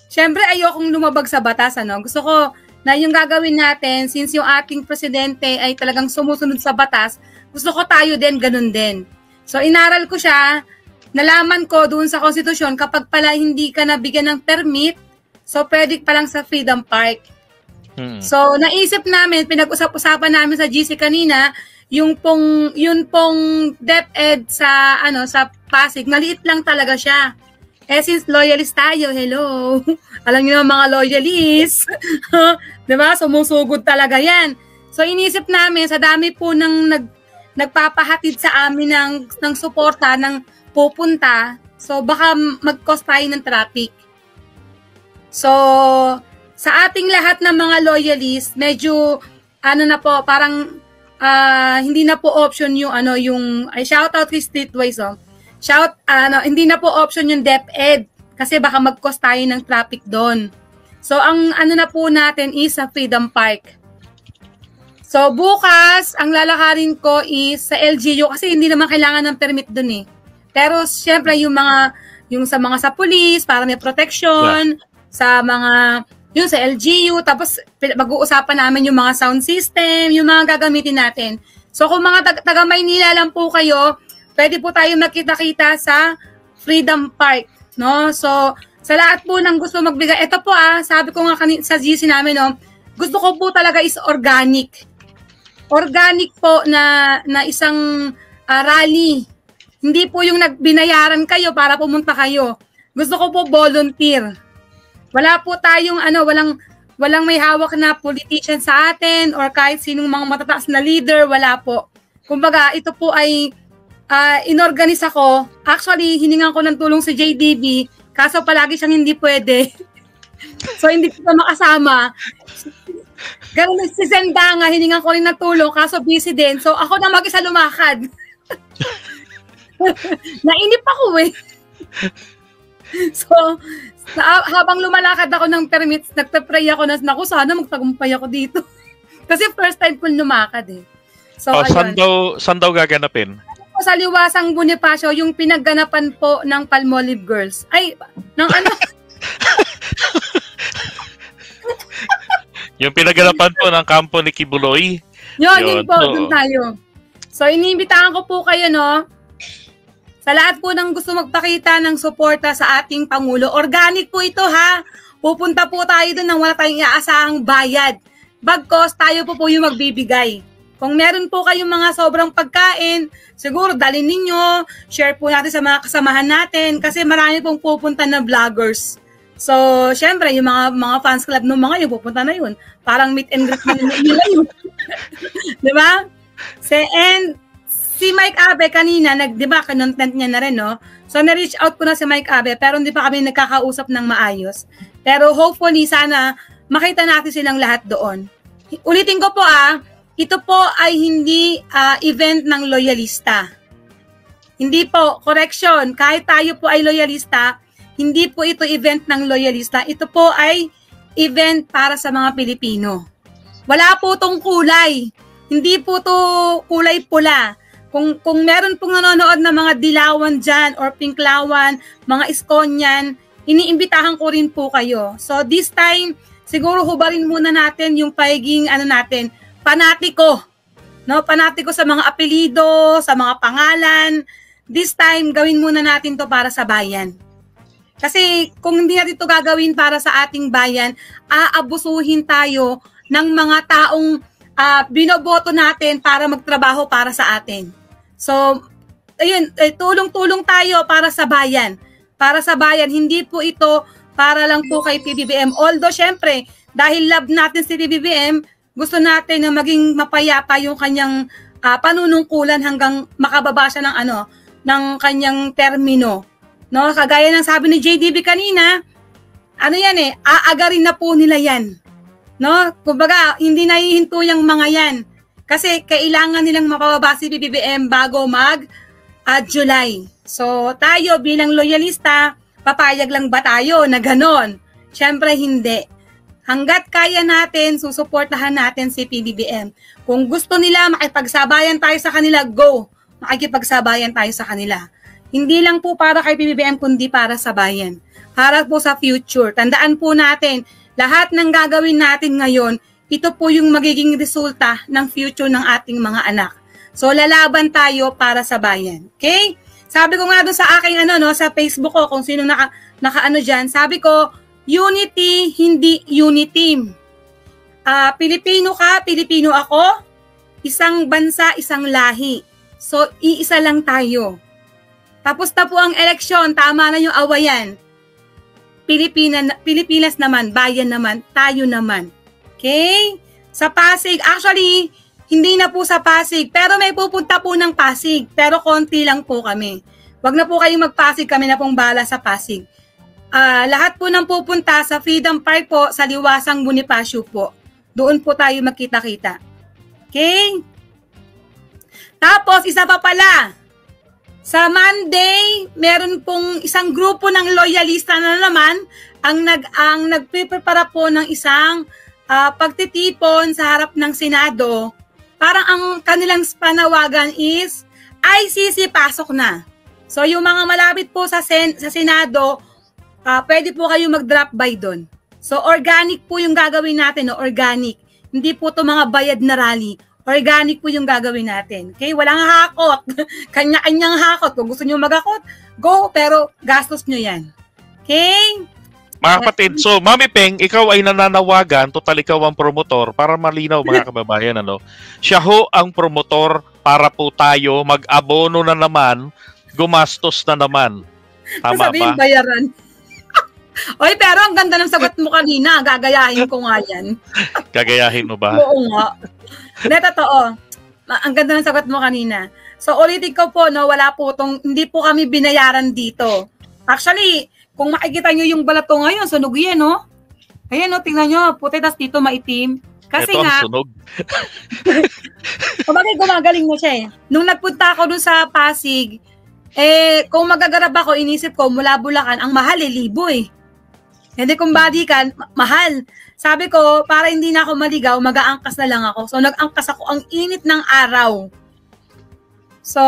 syempre, ayokong lumabag sa batas, Gusto ko na yung gagawin natin, since yung ating presidente ay talagang sumusunod sa batas, gusto ko tayo din, ganun din. So, inaral ko siya, nalaman ko doon sa constitution, kapag pala hindi ka nabigyan ng permit, so, pwede pa lang sa Freedom Park. So, naisip namin, pinag-usap-usapan namin sa GC kanina, yun pong DepEd sa Pasig, maliit lang talaga siya. Since loyalist tayo, hello. Alam niyo naman mga loyalists. Diba? Sumusugod talaga yan. So, inisip namin, sa dami po ng nagpapahatid sa amin ng suporta, ng pupunta, so baka mag-cause tayo ng traffic. So, sa ating lahat ng mga loyalists, medyo, parang, hindi na po option yung shout out kay Streetwise, hindi na po option yung DepEd, kasi baka mag-cause tayo ng traffic doon. So, ang na po natin is sa Freedom Park. So, bukas, ang lalakarin ko is sa LGU, kasi hindi naman kailangan ng permit doon Pero, syempre, yung sa police, para may protection, sa mga, yung sa LGU, tapos mag-uusapan namin yung mga sound system, yung mga gagamitin natin. So kung mga taga Maynila lang po kayo, pwede po tayo magkita-kita sa Freedom Park, no? So sa lahat po ng gusto magbigay, ito po sabi ko nga sa GC namin, no, gusto ko po talaga is organic. Organic po na isang rally. Hindi po yung nagbinayaran kayo para pumunta kayo. Gusto ko po volunteer. Wala po tayong walang may hawak na politician sa atin or kahit sinong mga matataas na leader, wala po. Kumbaga, ito po ay inorganisa ko. Actually, hiningan ko ng tulong si JDB, kaso palagi siyang hindi pwede. So, hindi ko makasama. Ganun, si Zenda nga, hiningan ko rin ng tulong, kaso busy din. So, ako na mag-isa lumakad. Nainip ako So, habang lumalakad ako ng permits, nagpe-pray ako na, naku, sana magtagumpay ako dito. Kasi first time ko lumakad So, saan daw gaganapin? Sa Liwasang Bonifacio, yung pinagganapan po ng Palmolive Girls. Yung pinagganapan po ng kampo ni Kibuloy. Yun po, dun tayo. So, iniimbitahan ko po kayo, no? Sa lahat po ng gusto magpakita ng suporta sa ating Pangulo, organic po ito, Pupunta po tayo doon nang wala tayong iaasahang bayad. Bagkos, tayo po yung magbibigay. Kung meron po kayong mga sobrang pagkain, siguro dalhin ninyo, share po natin sa mga kasamahan natin kasi marami pong pupunta na vloggers. So, syempre, yung mga fans club ng mga yun, pupunta na yun. Parang meet and greet na nila yun. Di ba? And si Mike Abe kanina, di ba, content niya na rin, no? So, na-reach out ko na si Mike Abe, pero hindi pa kami nagkakausap ng maayos. Pero hopefully, sana makita natin silang lahat doon. Ulitin ko po, ito po ay hindi event ng loyalista. Hindi po, correction, kahit tayo po ay loyalista, hindi po ito event ng loyalista. Ito po ay event para sa mga Pilipino. Wala po itong kulay. Hindi po ito kulay pula. Kung meron pong nanonood na mga dilawan dyan or pinklawan, mga iskonyan, iniimbitahan ko rin po kayo. So this time, siguro hubarin muna natin yung pagiging natin, panatiko. No? Panatiko sa mga apelido, sa mga pangalan. This time, gawin muna natin to para sa bayan. Kasi kung hindi natin ito gagawin para sa ating bayan, aabusuhin tayo ng mga taong binoboto natin para magtrabaho para sa atin. So, ayun, tulong-tulong tayo para sa bayan. Para sa bayan, hindi po ito para lang po kay PBBM. Although, syempre, dahil love natin si PBBM, gusto natin na maging mapayapa yung kanyang panunungkulan hanggang makababa siya ng kanyang termino. No, kagaya ng sabi ni JDB kanina, aagarin na po nila yan. No, kumbaga, hindi nahihinto yung mga yan. Kasi kailangan nilang mapababa si PBBM bago July. So, tayo bilang loyalista, papayag lang ba tayo na ganon? Siyempre, hindi. Hanggat kaya natin, susuportahan natin si PBBM. Kung gusto nila makipagsabayan tayo sa kanila, go! Makikipagsabayan tayo sa kanila. Hindi lang po para kay PBBM, kundi para sa bayan. Para po sa future. Tandaan po natin, lahat ng gagawin natin ngayon, ito po yung magiging resulta ng future ng ating mga anak. So, lalaban tayo para sa bayan. Okay? Sabi ko nga doon sa aking sa Facebook ko, kung sino naka dyan, sabi ko, unity, hindi uniteam. Pilipino ka, Pilipino ako, isang bansa, isang lahi. So, iisa lang tayo. Tapos na po ang eleksyon, tama na yung awayan. Pilipinas naman, bayan naman, tayo naman. Okay? Sa Pasig, actually, hindi na po sa Pasig, pero may pupunta po ng Pasig, pero konti lang po kami. Wag na po kayong magpasig, kami na pong bala sa Pasig. Lahat po ng pupunta sa Freedom Park po, sa Liwasang Bonifacio po. Doon po tayo magkita-kita. Okay? Tapos, isa pa pala, sa Monday, meron pong isang grupo ng loyalista na naman ang nagpiprepara po ng isang pagtitipon sa harap ng Senado. Parang ang kanilang panawagan is ICC pasok na. So yung mga malapit po sa Senado, pwede po kayo mag-drop by doon. So organic po yung gagawin natin, no? Organic. Hindi po to mga bayad na rally. Organic po yung gagawin natin. Okay? Walang hakot. Kanya-kanyang hakot. Kung gusto nyo mag-hakot, go, pero gastos nyo yan. Okay? Mga kapatid, so Mami Peng, ikaw ay nananawagan, total ikaw ang promotor, para malinaw mga kababayan, siya ho ang promotor para po tayo mag-abono na naman, gumastos na naman. Tama ba? Bayaran. Oy, pero ang ganda ng sagot mo kanina. Gagayahin ko nga yan. Gagayahin mo ba? Oo nga. Hindi, totoo. Ang ganda ng sagot mo kanina. So, ulitin ko po, wala po hindi po kami binayaran dito. Actually, kung makikita nyo yung balato ngayon, sunog yan, no? Ayan, no, tingnan nyo, puti, tas dito maitim. Kasi ito nga, ang sunog. kumagay, gumagaling mo siya eh. Nung nagpunta ako dun sa Pasig, kung magagarab ako, inisip ko, mula Bulacan, ang mahal libo eh. Hindi kung balikan, mahal. Sabi ko, para hindi na ako maligaw, mag-aangkas na lang ako. So, nag-angkas ako ang init ng araw. So,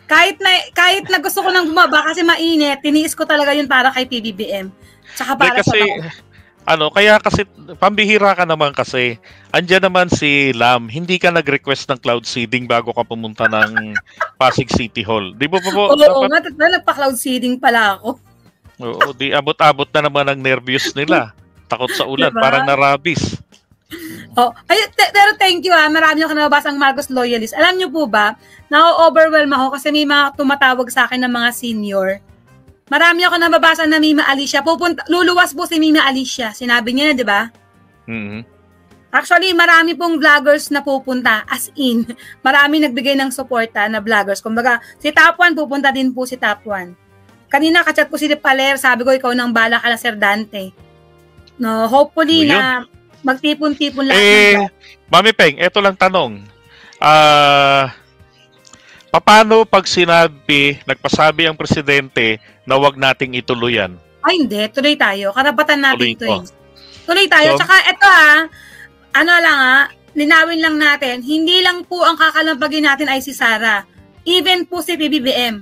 kahit na gusto ko nang bumaba kasi mainit, tiniis ko talaga yun para kay PBBM. Tsaka para kasi, sa kaya kasi, pambihira ka naman kasi, andyan naman si Lam, hindi ka nag-request ng cloud seeding bago ka pumunta ng Pasig City Hall. Di ba po? Oo, nagpa-cloud seeding pala ako. Oo, di abot-abot na naman ang nervyos nila. Takot sa ulan, diba? Parang narabis. Pero thank you marami ako nababasa ang Marcos Loyalist. Alam niyo po ba, na-overwhelm ako kasi may mga tumatawag sa akin ng mga senior. Marami ako nababasa na Mima Alicia. Luluwas po si Mima Alicia. Sinabi niya na, di ba? Actually, marami pong vloggers na pupunta. As in, marami nagbigay ng suporta na vloggers. Kumbaga, si Top 1, pupunta din po si Top 1. Kanina, kachat ko si Paler. Sabi ko, ikaw nang bala ka na, Sir Dante. No, hopefully na magtipon-tipon lahat. Mami Peng, eto lang tanong. Paano pag nagpasabi ang presidente na wag nating ituloy yan? Ay, hindi. Tuloy tayo. Karapatan natin ito eh. Tuloy So, tayo. Tsaka ito linawin lang natin, hindi lang po ang kakalampagin natin ay si Sara. Even po si PBBM.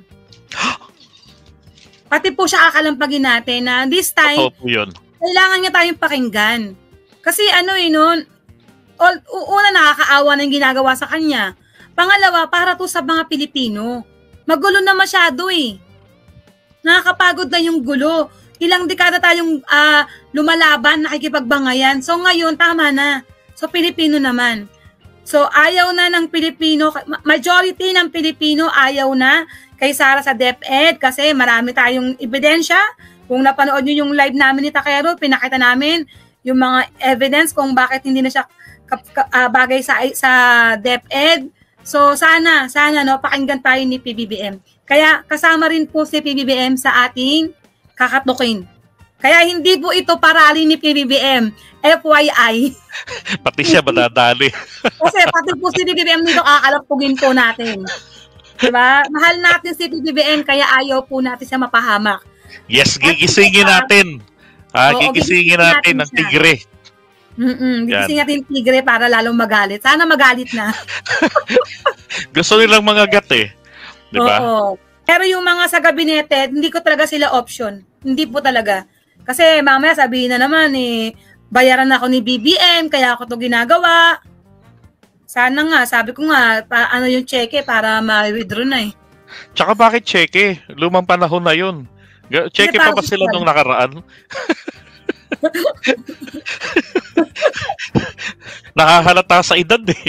Pati po siya kakalampagin natin na this time, kailangan niya tayong pakinggan. Kasi una nakakaawa na yung ginagawa sa kanya. Pangalawa, para to sa mga Pilipino. Magulo na masyado eh. Nakakapagod na yung gulo. Ilang dekada tayong lumalaban, nakikipagbangayan. So ngayon, tama na. So Pilipino naman. So ayaw na ng Pilipino, majority ng Pilipino ayaw na kay Sara sa DepEd kasi marami tayong ebidensya. Kung napanood nyo yung live namin ni Takero, pinakita namin yung mga evidence kung bakit hindi na siya bagay sa DepEd. So sana pakinggan tayo ni PBBM. Kaya kasama rin po si PBBM sa ating kakatukin. Kaya hindi po ito parali ni PBBM. FYI. Pati siya madadali. Kasi pati po si PBBM dito kakalampugin po natin. Diba? Mahal natin si PBBM kaya ayaw po natin siya mapahamak. Yes, gigisingin natin. Gigisingin natin ng tigre. Gigisingin natin ng tigre para lalong magalit. Sana magalit na. Gusto nilang mga gat eh. Diba? Oo. Pero yung mga sa gabinete, hindi ko talaga sila option. Hindi po talaga. Kasi mamaya sabihin na naman bayaran ako ni BBM, kaya ako to ginagawa. Sana nga, sabi ko nga, yung cheque para ma-withdraw na eh. Tsaka bakit cheque? Lumang panahon na yun. Cheque pa ba sila nung nakaraan? Nakahalata sa edad eh.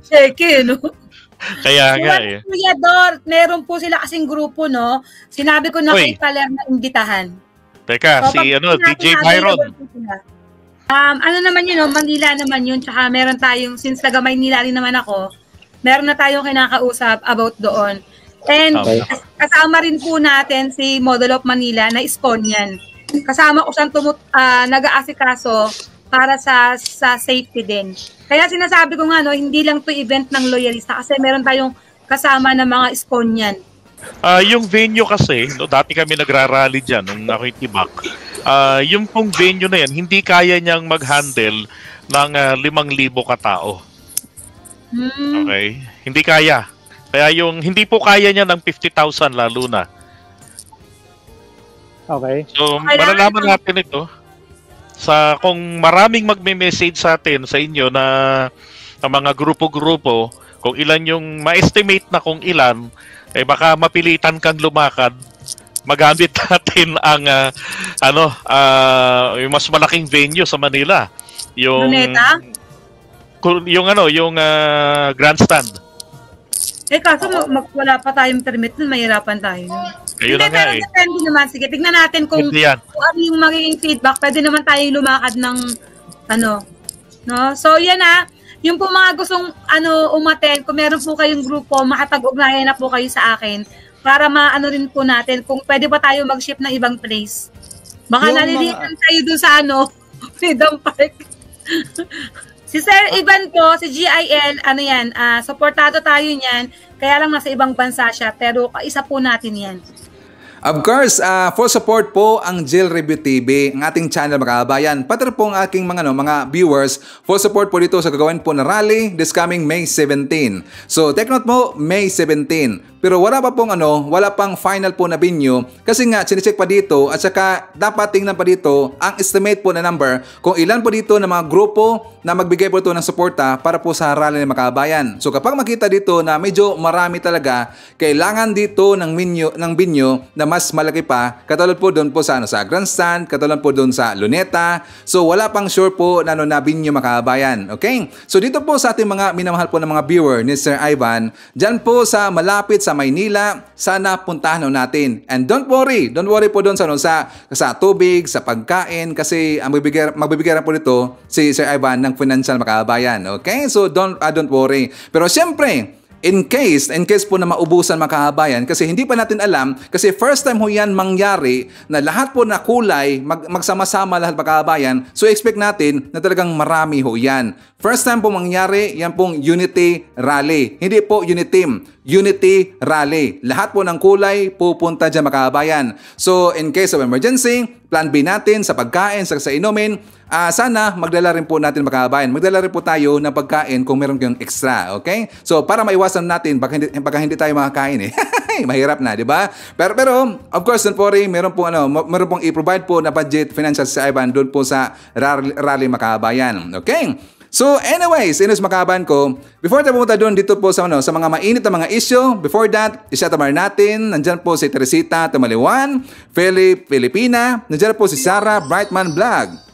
Cheque, no? Kaya nga eh. Kuya Dor, meron po sila kasing grupo, no? Sinabi ko na kay Paler na imbitahan. Teka, DJ Byron. Naman yun, Manila naman yun. Tsaka meron tayong, since taga Maynila rin naman ako, meron na tayong kinakausap about doon. And kasama rin po natin si Model of Manila na Iskonian. Kasama ko siyang nag-aasikaso para sa safety din. Kaya sinasabi ko nga, hindi lang to event ng loyalista kasi meron tayong kasama na mga Iskonian. Yung venue kasi, dati kami nagrarally dyan nung ako'y tibak. Yung pong venue na yan, hindi kaya niyang mag-handle ng 5,000 katao. Okay? Hindi kaya. Kaya hindi po kaya niya ng 50,000 lalo na. Okay. So, malalaman natin ito kung maraming magme-message sa atin, sa inyo na mga grupo-grupo, kung ilan yung ma-estimate na kung ilan, baka mapilitan kang lumakad. Magamit natin ang yung mas malaking venue sa Manila. Yung grandstand. Kaso wala pa tayong permit nun, mahirapan tayo. Ayun na nga eh. Depende naman. Sige, tignan natin kung ano yung magiging feedback. Pwede naman tayo lumakad ng no? So, yan yung po mga gustong umaten, kung meron po kayong grupo, makapag-ugnayan na po kayo sa akin para rin po natin kung pwede pa tayo mag-ship ng ibang place. Baka nalilitan tayo dun sa Freedom Park. Si Sir Ivan po, si GIL, supportado tayo niyan, kaya lang nasa ibang bansa siya, pero isa po natin yan. Of course, full support po ang Jill Review TV, ang ating channel mga kabayan. Pati po ang aking mga viewers, full support po dito sa gagawin po na rally this coming May 17. So, take note mo, May 17. Pero wala pa pong wala pang final po na venue kasi nga chinecheck pa dito at saka dapat tingnan pa dito ang estimate po na number kung ilan po dito na mga grupo na magbigay po ito ng suporta para po sa rally ng mga kabayan. So kapag makita dito na medyo marami talaga, kailangan dito ng venue na mas malaki pa, katulad po doon po sa, sa Grandstand, katulad po doon sa Luneta. So wala pang sure po na, na binyo makabayan. Okay? So dito po sa ating mga minamahal po ng mga viewer ni Sir Ivan, dyan po sa malapit sa Maynila, sana puntahan natin. And don't worry po doon sa tubig, sa pagkain, kasi ang magbibigyan po nito si Sir Ivan ng financial makabayan. Okay? So don't worry. Pero siyempre, in case po na maubusan makahabayan, kasi hindi pa natin alam, kasi first time ho yan mangyari na lahat po na kulay magsama-sama lahat makahabayan, so expect natin na talagang marami ho yan. First time po mangyari, yan pong Unity Rally. Hindi po Unity Team, Unity Rally. Lahat po ng kulay pupunta dyan makahabayan. So in case of emergency, plan B natin sa pagkain, sa inumin, sana magdala rin po natin makahabayan. Magdala rin po tayo ng pagkain kung meron kayong extra, okay? So para maiwasan natin, baka hindi tayo makakain eh. Mahirap na, di ba? Pero of course, don't worry, meron pong i-provide po na budget financial sa Ivan doon po sa rally makahabayan. Okay? So anyways, makahabayan ko, before tayo pumunta doon dito po sa mga mainit na mga issue, before that, isatamar natin, nandyan po si Teresita Tamaliwan, Philip Filipina, nandyan po si Sarah Brightman Vlog.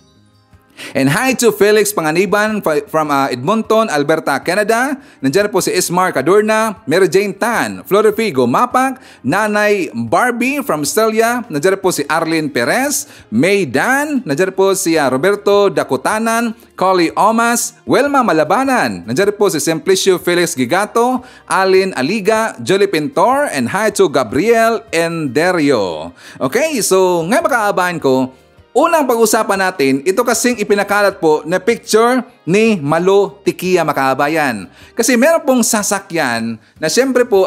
And hi to Felix Panganiban from Edmonton, Alberta, Canada. Nandiyan po si Ismar Cadorna, Mary Jane Tan, Florifigo Mapak, Nanay Barbie from Australia. Nandiyan po si Arlene Perez, May Dan. Nandiyan po si Roberto Dakutanan, Collie Omas, Welma Malabanan. Nandiyan po si Simplicio Felix Gigato, Alin Aliga, Jolie Pintor, and hi to Gabriel Enderio. Okay, so ngayon makaabahan ko, unang pag-usapan natin, ito kasing ipinakalat po na picture ni Malo Tikia makahabayan. Kasi meron pong sasakyan na siyempre po,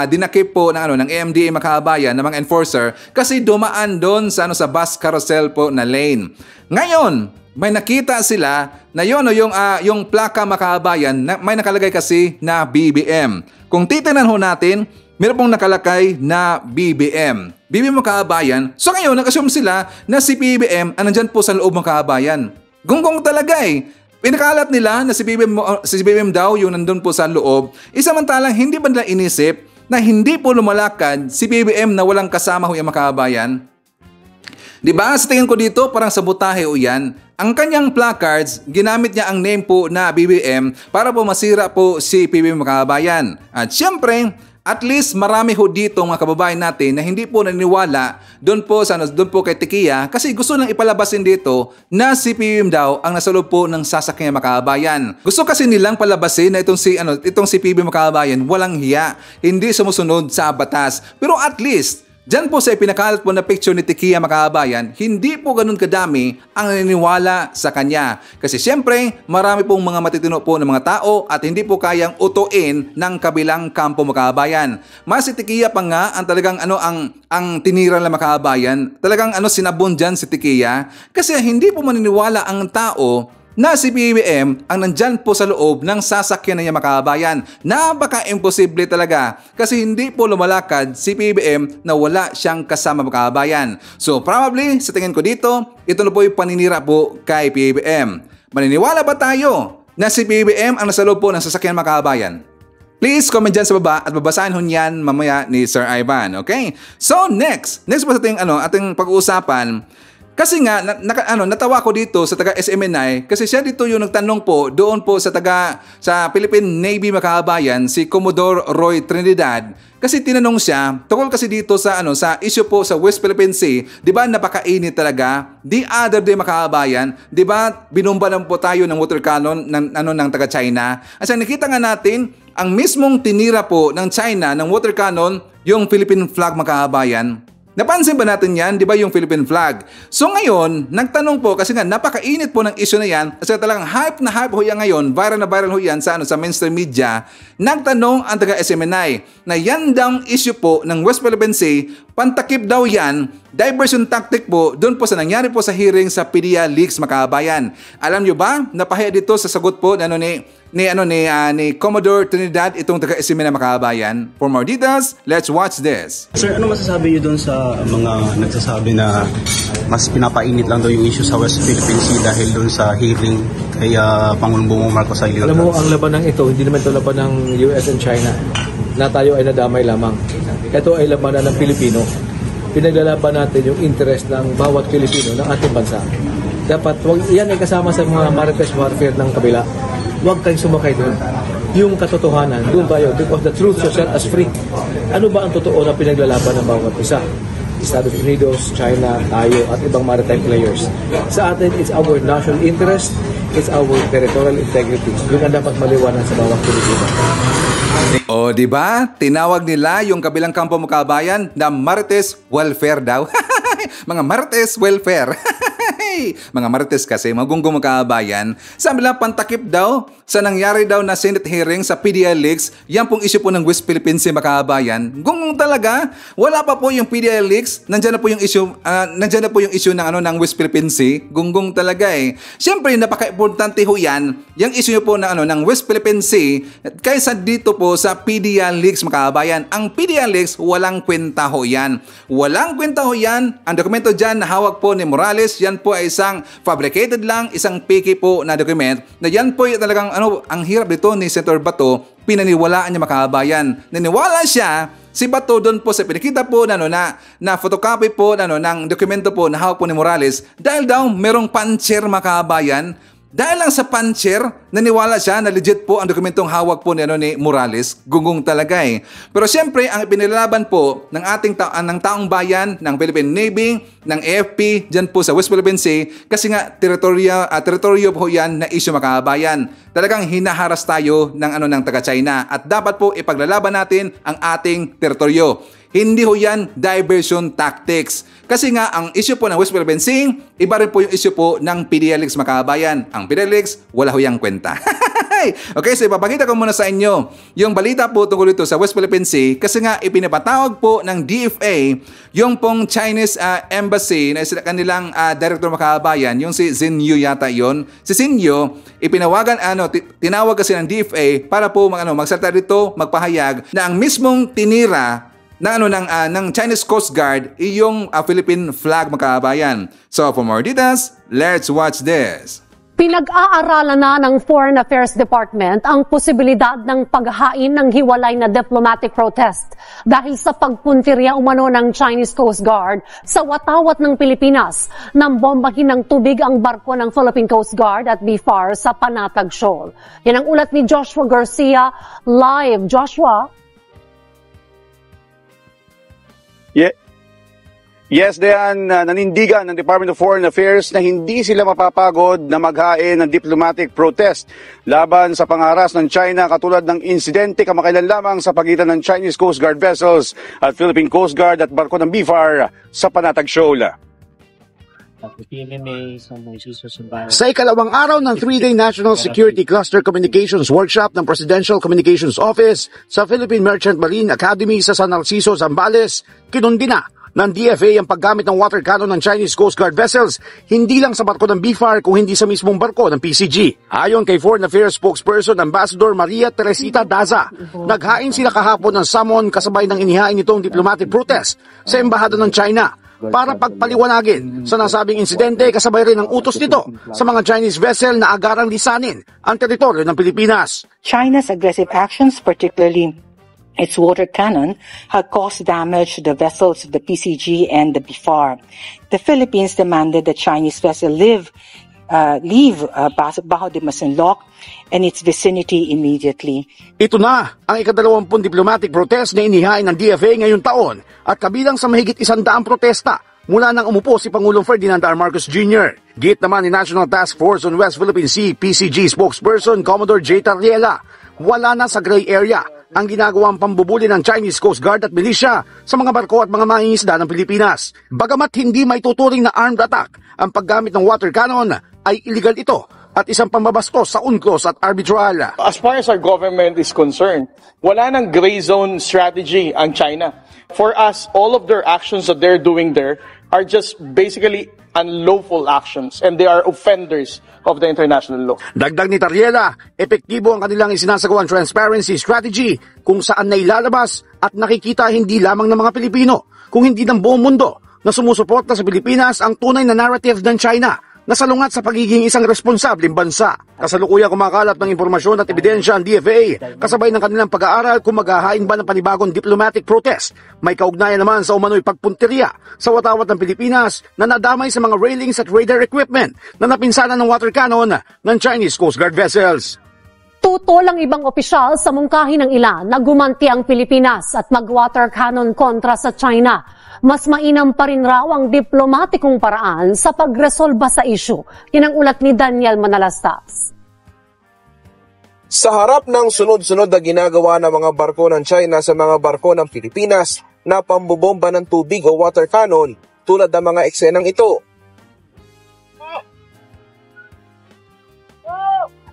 dinakip po ng AMDA makahabayan ng mga enforcer kasi dumaan doon sa bus carousel po na lane. Ngayon, may nakita sila na yung plaka makahabayan, may nakalagay kasi na BBM. Kung titingnan ho natin, meron pong nakalagay na BBM. BBM makahabayan. So ngayon, nag-assume sila na si BBM nandyan po sa loob makahabayan. Gunggong talaga eh. Pinakalat nila na si BBM daw yung nandun po sa loob. Isamantalang hindi ba nila inisip na hindi po lumalakad si BBM na walang kasama ho yung makahabayan? Diba? Sa tingin ko dito, parang sabotahe o yan. Ang kanyang placards, ginamit niya ang name po na BBM para po masira po si BBM makahabayan. At syempre, at least marami ho dito mga kababayan natin na hindi po naniniwala doon po kay Tikia kasi gusto nang ipalabasin dito na si PBM daw ang nasa loob po ng sasakyan makabayan. Gusto kasi nilang palabasin na itong si PBM makabayan walang hiya, hindi sumusunod sa batas. Pero at least diyan po sa ipinakalat po na picture ni Tikia makabayan, hindi po ganun kadami ang naniniwala sa kanya. Kasi siyempre, marami pong mga matitino po ng mga tao at hindi po kayang utuin ng kabilang kampo makabayan. Mas si Tikia pa nga ang talagang ang tinira ng makabayan, talagang sinabon dyan si Tikia kasi hindi po maniniwala ang tao na si BBM ang nandyan po sa loob ng sasakyan na niya makabayan. Napaka-imposible talaga kasi hindi po lumalakad si BBM na wala siyang kasama makabayan. So probably, sa tingin ko dito, ito na po yung paninira po kay BBM. Maniniwala ba tayo na si BBM ang nasa loob po ng sasakyan makabayan? Please comment dyan sa baba at babasahin ho niyan mamaya ni Sir Ivan. Okay? So next po sa ating pag-uusapan. Kasi nga, natawa ko dito sa taga SMNI kasi siya dito yung nagtanong po doon po sa Philippine Navy makahabayan, si Commodore Roy Trinidad. Kasi tinanong siya, tungkol kasi dito sa issue po sa West Philippine Sea, di ba napakainit talaga? The other day makahabayan, di ba binumba lang po tayo ng water cannon ng taga China? At nakita nga natin, ang mismong tinira po ng China ng water cannon, yung Philippine flag makahabayan. Napansin ba natin yan? Di ba yung Philippine flag? So ngayon, nagtanong po kasi nga napakainit po ng issue na yan kasi talagang hype na hype ho yan ngayon, viral na viral ho yan sa mainstream media. Nagtanong ang taga SMNI na yan daw issue po ng West Philippine Sea, pantakip daw yan, diversion tactic po doon po sa nangyari po sa hearing sa PDEA Leaks makabayan. Alam nyo ba, napahiya dito sa sagot po ni Commodore Trinidad itong taga SMNI makabayan. For more details, let's watch this. Sir, ano masasabi niyo doon sa mga nagsasabi na mas pinapainit lang daw yung issue sa West Philippine Sea dahil doon sa hearing kay Pangulong Bongbong Marcos sa Ilion? Alam mo, ang laban ng ito, hindi naman ito laban ng US and China na tayo ay nadamay lamang. ito ay labanan ng Pilipino. Pinaglalaban natin yung interest ng bawat Pilipino ng ating bansa. Dapat, yan ay kasama sa mga marites warfare ng kabila. Huwag kayong sumakay doon. Yung katotohanan, doon tayo, because the truth shall set us free. Ano ba ang totoo na pinaglalaban ng bawat isa? Estados Unidos, China, tayo, at ibang maritime players. Sa atin, it's our national interest, it's our territorial integrity. Yun ang dapat maliwanag sa bawat Pilipino. O, di ba? Tinawag nila yung kabilang kampo mo kabayan na Marites Welfare daw. Mga Marites Welfare. Mga Marites kasi, magunggong kabayan. Sabi lang, pantakip daw sa nangyari daw na Senate hearing sa PDL-Leaks. Yan pong issue po ng West Philippine Sea, makabayan. Gunggong talaga. Wala pa po yung PDL-Leaks. Nandiyan na po yung issue ng West Philippine Sea. Gunggong talaga eh. Siyempre, napaka-importante ho yan. Yung issue po ng West Philippine Sea kaysa dito po sa PDL-Leaks, makabayan. Ang PDL-Leaks, walang kwenta ho yan. Walang kwenta ho yan. Ang dokumento dyan na hawak po ni Morales, yan po ay isang fabricated lang, isang fake po na document na yan po ay talagang ang hirap dito ni Senator Bato, pinaniwalaan niya, makabayan. Naniwala siya, si Bato doon po sa pinakita po na photocopy po ng dokumento po na hawak po ni Morales dahil daw merong puncher, makabayan. Dahil lang sa puncher, naniwala siya na legit po ang dokumentong hawak po ni Morales. Gunggong talaga eh. Pero siyempre, ang ipinilalaban po ng ng taong bayan, ng Philippine Navy, ng AFP, dyan po sa West Philippine Sea, kasi nga teritoryo po yan na issue, makabayan. Talagang hinaharas tayo ng taga-China at dapat po ipaglalaban natin ang ating teritoryo. Hindi ho yan diversion tactics. Kasi nga, ang issue po ng West Philippine Sea, iba rin po yung issue po ng PDL-Leaks, makabayan. Ang PDL-Leaks, wala ho yung kwenta. Okay, so ipapakita ko muna sa inyo yung balita po tungkol dito sa West Philippine Sea kasi nga ipinapatawag po ng DFA yung pong Chinese embassy na isa kanilang director, makabayan, yung si Xinyu yata yon. Si Xinyu, tinawag kasi ng DFA para po magsalita dito, magpahayag na ang mismong tinira ng Chinese Coast Guard yung Philippine flag, makabayan. So for more details, let's watch this. Pinag-aaralan na ng Foreign Affairs Department ang posibilidad ng paghahain ng hiwalay na diplomatic protest dahil sa pagpuntirya umano ng Chinese Coast Guard sa watawat ng Pilipinas nang bombahin ng tubig ang barko ng Philippine Coast Guard at BFAR sa Panatag Shoal. Yan ang ulat ni Joshua Garcia. Live, Joshua. Yes, Dayan, nanindigan ng Department of Foreign Affairs na hindi sila mapapagod na maghain ng diplomatic protest laban sa pangaras ng China katulad ng insidente kamakailan lamang sa pagitan ng Chinese Coast Guard vessels at Philippine Coast Guard at barko ng BFAR sa Panatag Shoal. Sa ikalawang araw ng 3-day National Security Cluster Communications Workshop ng Presidential Communications Office sa Philippine Merchant Marine Academy sa San Narciso, Zambales, kinundi na ng DFA ang paggamit ng water cannon ng Chinese Coast Guard vessels, hindi lang sa barko ng BFAR kung hindi sa mismong barko ng PCG. Ayon kay Foreign Affairs spokesperson Ambassador Maria Teresita Daza, naghain sila kahapon ng summon kasabay ng inihain nitong diplomatic protest sa Embahada ng China para pagpaliwanagin sa nasabing insidente kasabay rin ng utos nito sa mga Chinese vessel na agarang lisanin ang teritoryo ng Pilipinas. China's aggressive actions, particularly its water cannon, had caused damage to the vessels of the PCG and the BFAR. The Philippines demanded the Chinese vessel leave Bajo de Masinloc and its vicinity immediately. Ito na ang ika-20 diplomatic protest na inihain ng DFA ngayong taon at kabilang sa mahigit 100 protesta mula nang umupo si Pangulong Ferdinand R. Marcos Jr. Git naman ni National Task Force on West Philippine Sea PCG spokesperson Commodore J. Tarriela, wala na sa gray area ang ginagawang pambubuli ng Chinese Coast Guard at milisya sa mga barko at mga mangingisda ng Pilipinas. Bagamat hindi may tuturing na armed attack, ang paggamit ng water cannon ay illegal ito at isang pambabastos sa UNCLOS at arbitral. As far as our government is concerned, wala nang gray zone strategy ang China. For us, all of their actions that they're doing there are just basically unlawful actions and they are offenders of the international law. Dagdag ni Tarriela, epektibo ang kanilang isinasagawang transparency strategy kung saan nailalabas at nakikita hindi lamang ng mga Pilipino, kung hindi ng buong mundo na sumusuporta sa Pilipinas ang tunay na narrative ng China na salungat sa pagiging isang responsableng bansa. Kasalukuyang kumakalat ng impormasyon at ebidensya ang DFA kasabay ng kanilang pag-aaral kung maghahain ba ng panibagong diplomatic protest. May kaugnayan naman sa umano'y pagpuntirya sa watawat ng Pilipinas na nadamay sa mga railings at radar equipment na napinsanan ng water cannon ng Chinese Coast Guard vessels. Tutol ang ibang opisyal sa mungkahi ng ilan na gumanti ang Pilipinas at mag-water cannon kontra sa China. Mas mainam pa rin raw ang diplomatikong paraan sa pagresolba sa issue. Yan ang ulat ni Daniel Manalastas. Sa harap ng sunod-sunod na ginagawa ng mga barko ng China sa mga barko ng Pilipinas na pambobomba ng tubig o water cannon tulad ng mga eksenang ito.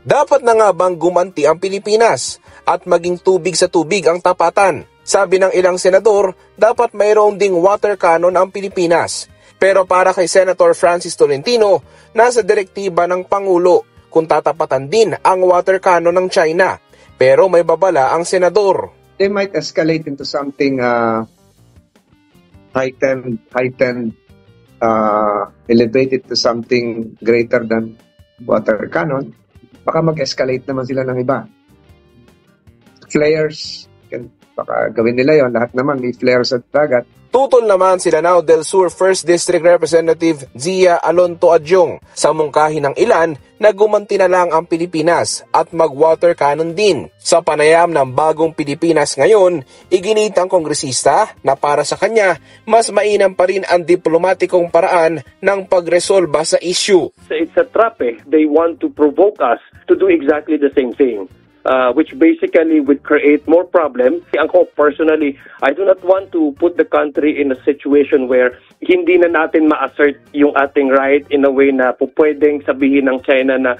Dapat na nga bang gumanti ang Pilipinas at maging tubig sa tubig ang tapatan? Sabi ng ilang senador, dapat mayroong ding water cannon ang Pilipinas. Pero para kay Senator Francis Tolentino, nasa direktiba ng Pangulo kung tatapatan din ang water cannon ng China. Pero may babala ang senador. They might escalate into something heightened, elevated to something greater than water cannon. Baka mag-escalate naman sila ng iba. Flares, baka gawin nila yon. Lahat naman may flares at dagat. Tutol naman si Lanao del Sur 1st District Representative Zia Alonto Adjong sa mungkahi ng ilan na gumanti na lang ang Pilipinas at mag-water cannon din. Sa panayam ng bagong Pilipinas ngayon, iginit ang kongresista na para sa kanya, mas mainam pa rin ang diplomatikong paraan ng pagresolba sa issue. It's a trap eh. They want to provoke us to do exactly the same thing. Which basically would create more problems. Ako personally, I do not want to put the country in a situation where hindi na natin ma-assert yung ating right in a way na pwedeng sabihin ng China na,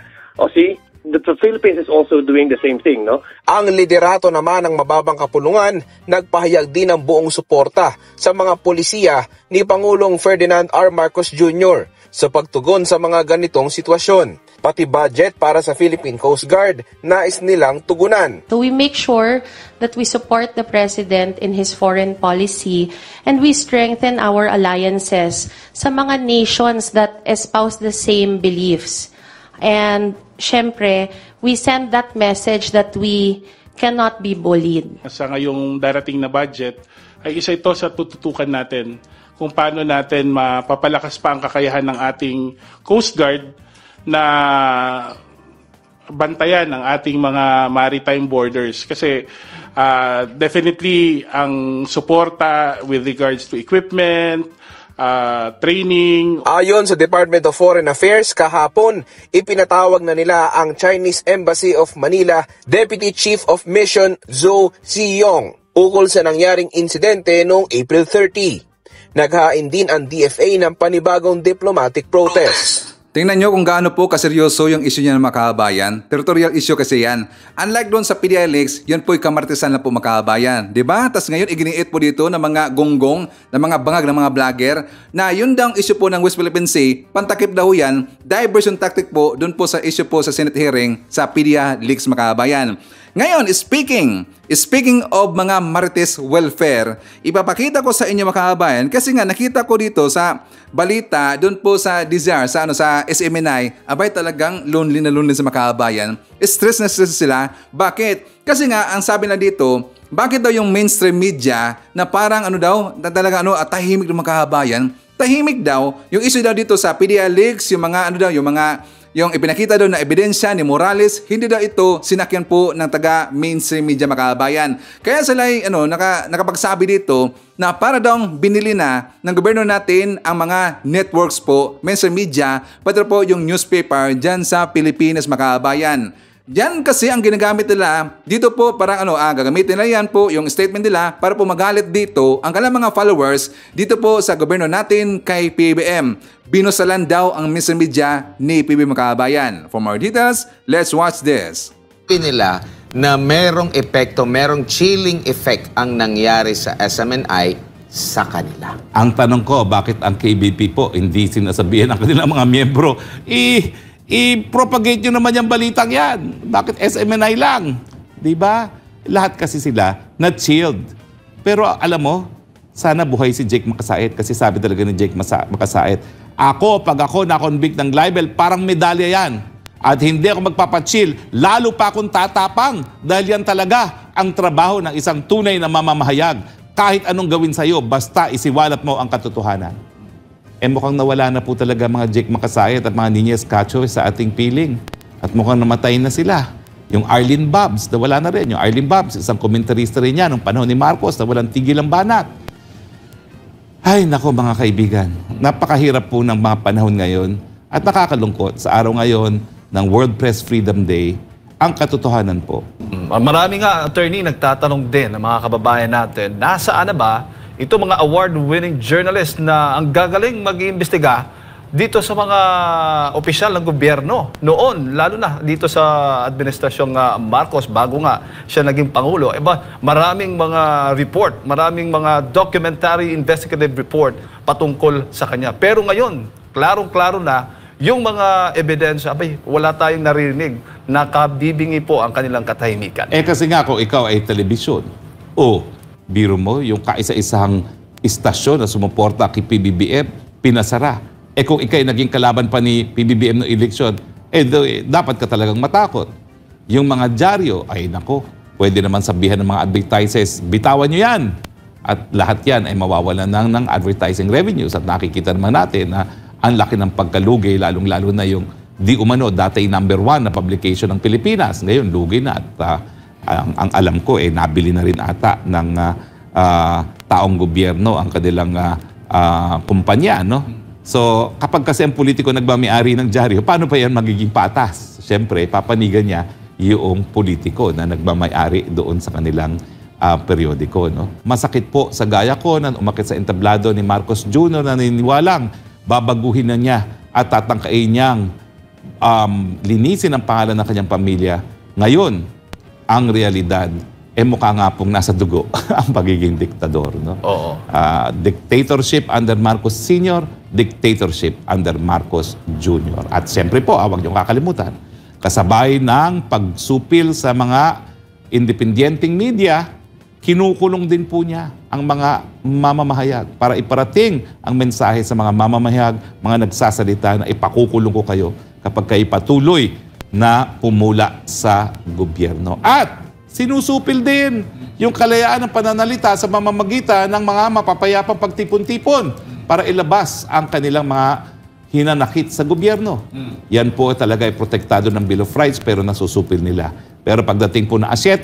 see, the Philippines is also doing the same thing, no? Ang liderato naman ng mababang kapulungan, nagpahayag din ng buong suporta sa mga polisiya ni Pangulong Ferdinand R. Marcos Jr. sa pagtugon sa mga ganitong sitwasyon. Pati budget para sa Philippine Coast Guard, nais nilang tugunan. So we make sure that we support the President in his foreign policy and we strengthen our alliances sa mga nations that espouse the same beliefs. And syempre, we send that message that we cannot be bullied. Sa ngayong darating na budget, ay isa ito sa tututukan natin kung paano natin mapapalakas pa ang kakayahan ng ating Coast Guard na bantayan ang ating mga maritime borders. Kasi definitely ang suporta with regards to equipment, training. Ayon sa Department of Foreign Affairs, kahapon, ipinatawag na nila ang Chinese Embassy of Manila Deputy Chief of Mission Zhou Ziyong ukol sa nangyaring insidente noong April 30. Naghain din ang DFA ng panibagong diplomatic protest. Tingnan nyo kung gaano po kaseryoso yung issue niya ng makabayan. Territorial issue kasi yan. Unlike doon sa PDILX, yun po'y kamartisan na po makabayan. Diba? Tapos ngayon, iginiit po dito ng mga gonggong, ng mga bangag ng mga vlogger, na yun daw ang issue po ng West Philippine Sea, pantakip daw yan, diversion tactic po, doon po sa issue po sa Senate hearing sa PDILX makabayan. Ngayon, speaking of mga marites welfare, ipapakita ko sa inyo mga kababayan kasi nga nakita ko dito sa balita doon po sa Desire, sa SMNI, abay talagang lonely sa mga kababayan. Stress na stress sila. Bakit? Kasi nga ang sabi na dito, bakit daw yung mainstream media na parang talagang tahimik ng mga kababayan? Tahimik daw yung issue daw dito sa PDILX, yung ipinakita doon na ebidensya ni Morales, hindi daw ito sinakyan po ng taga-mainstream media makabayan. Kaya sila ay nakapagsabi dito na para daw binili na ng gobyerno natin ang mga networks po, mainstream media, pati po yung newspaper dyan sa Pilipinas makabayan. Yan kasi ang ginagamit nila dito po, parang gagamitin nila yan po yung statement nila para po magalit dito ang kanilang mga followers dito po sa gobyerno natin kay PBBM. Binusalan daw ang mainstream media ni PBBM makabayan. For more details, let's watch this. Nila na merong epekto, merong chilling effect ang nangyari sa SMNI sa kanila. Ang tanong ko, bakit ang KBP po hindi sinasabihan ang kanilang mga miyembro, i-propagate nyo naman yung balitang yan. Bakit SMNI lang? Diba? Lahat kasi sila na-chilled. Pero alam mo, sana buhay si Jake Makasait kasi sabi talaga ni Jake Makasait, pag ako na-convict ng libel, parang medalya yan. At hindi ako magpapachill, lalo pa akong tatapang dahil yan talaga ang trabaho ng isang tunay na mamamahayag. Kahit anong gawin sa'yo, basta isiwalat mo ang katotohanan. Mukhang nawala na po talaga mga Jake Makasayat at mga Nines Cacho sa ating piling. At mukhang namatay na sila. Yung Arlene Babs, nawala na rin. Yung Arlene Babs, isang komentarista rin yan, nung panahon ni Marcos, na walang tigil ang banat. Ay, nako mga kaibigan, napakahirap po ng mga panahon ngayon at nakakalungkot sa araw ngayon ng World Press Freedom Day, ang katotohanan po. Marami nga, attorney, nagtatanong din ng mga kababayan natin, nasaan na ba ito mga award-winning journalist na ang gagaling mag-iimbestiga dito sa mga opisyal ng gobyerno noon, lalo na dito sa administrasyong Marcos bago nga siya naging Pangulo. Maraming mga report, maraming mga documentary investigative report patungkol sa kanya. Pero ngayon, klarong-klaro na yung mga ebidensya, wala tayong naririnig, nakabibingi po ang kanilang katahimikan. Kasi nga kung ikaw ay telebisyon, biro mo, yung kaisa-isang istasyon na sumuporta kay PBBM, pinasara. Kung ikay naging kalaban pa ni PBBM ng eleksyon, dapat ka talagang matakot. Yung mga dyaryo, ay nako, pwede naman sabihan ng mga advertisers, bitawan nyo yan. At lahat yan ay mawawalan ng advertising revenues. At nakikita naman natin na ang laki ng pagkalugi, lalong-lalo na yung di umano, dati number 1 na publication ng Pilipinas. Ngayon, lugi na. At ang alam ko, nabili na rin ata ng taong gobyerno ang kanilang kumpanya, no? So, kapag kasi ang politiko nagmamay-ari ng dyaryo, paano pa yan magiging patas? Siyempre, papanigan niya yung politiko na nagmamay-ari doon sa kanilang periodiko. No? Masakit po sa gaya ko na umakit sa entablado ni Marcos Jr. na naniniwalang babaguhin na niya at tatangkain niyang linisin ang pangalan ng kanyang pamilya. Ngayon, ang realidad, mukha nga pong nasa dugo ang pagiging diktador. No? Oo. Dictatorship under Marcos Sr., dictatorship under Marcos Jr. At siyempre po, huwag niyong kakalimutan, kasabay ng pagsupil sa mga independyenteng media, kinukulong din po niya ang mga mamamahayag para iparating ang mensahe sa mga mamamahayag, mga nagsasalita na ipakukulong ko kayo kapag kayo patuloy na pumula sa gobyerno. At sinusupil din yung kalayaan ng pananalita sa mamamagitan ng mga mapapayapang pagtipon-tipon para ilabas ang kanilang mga hinanakit sa gobyerno. Yan po talaga ay protektado ng Bill of Rights pero nasusupil nila. Pero pagdating po na A7,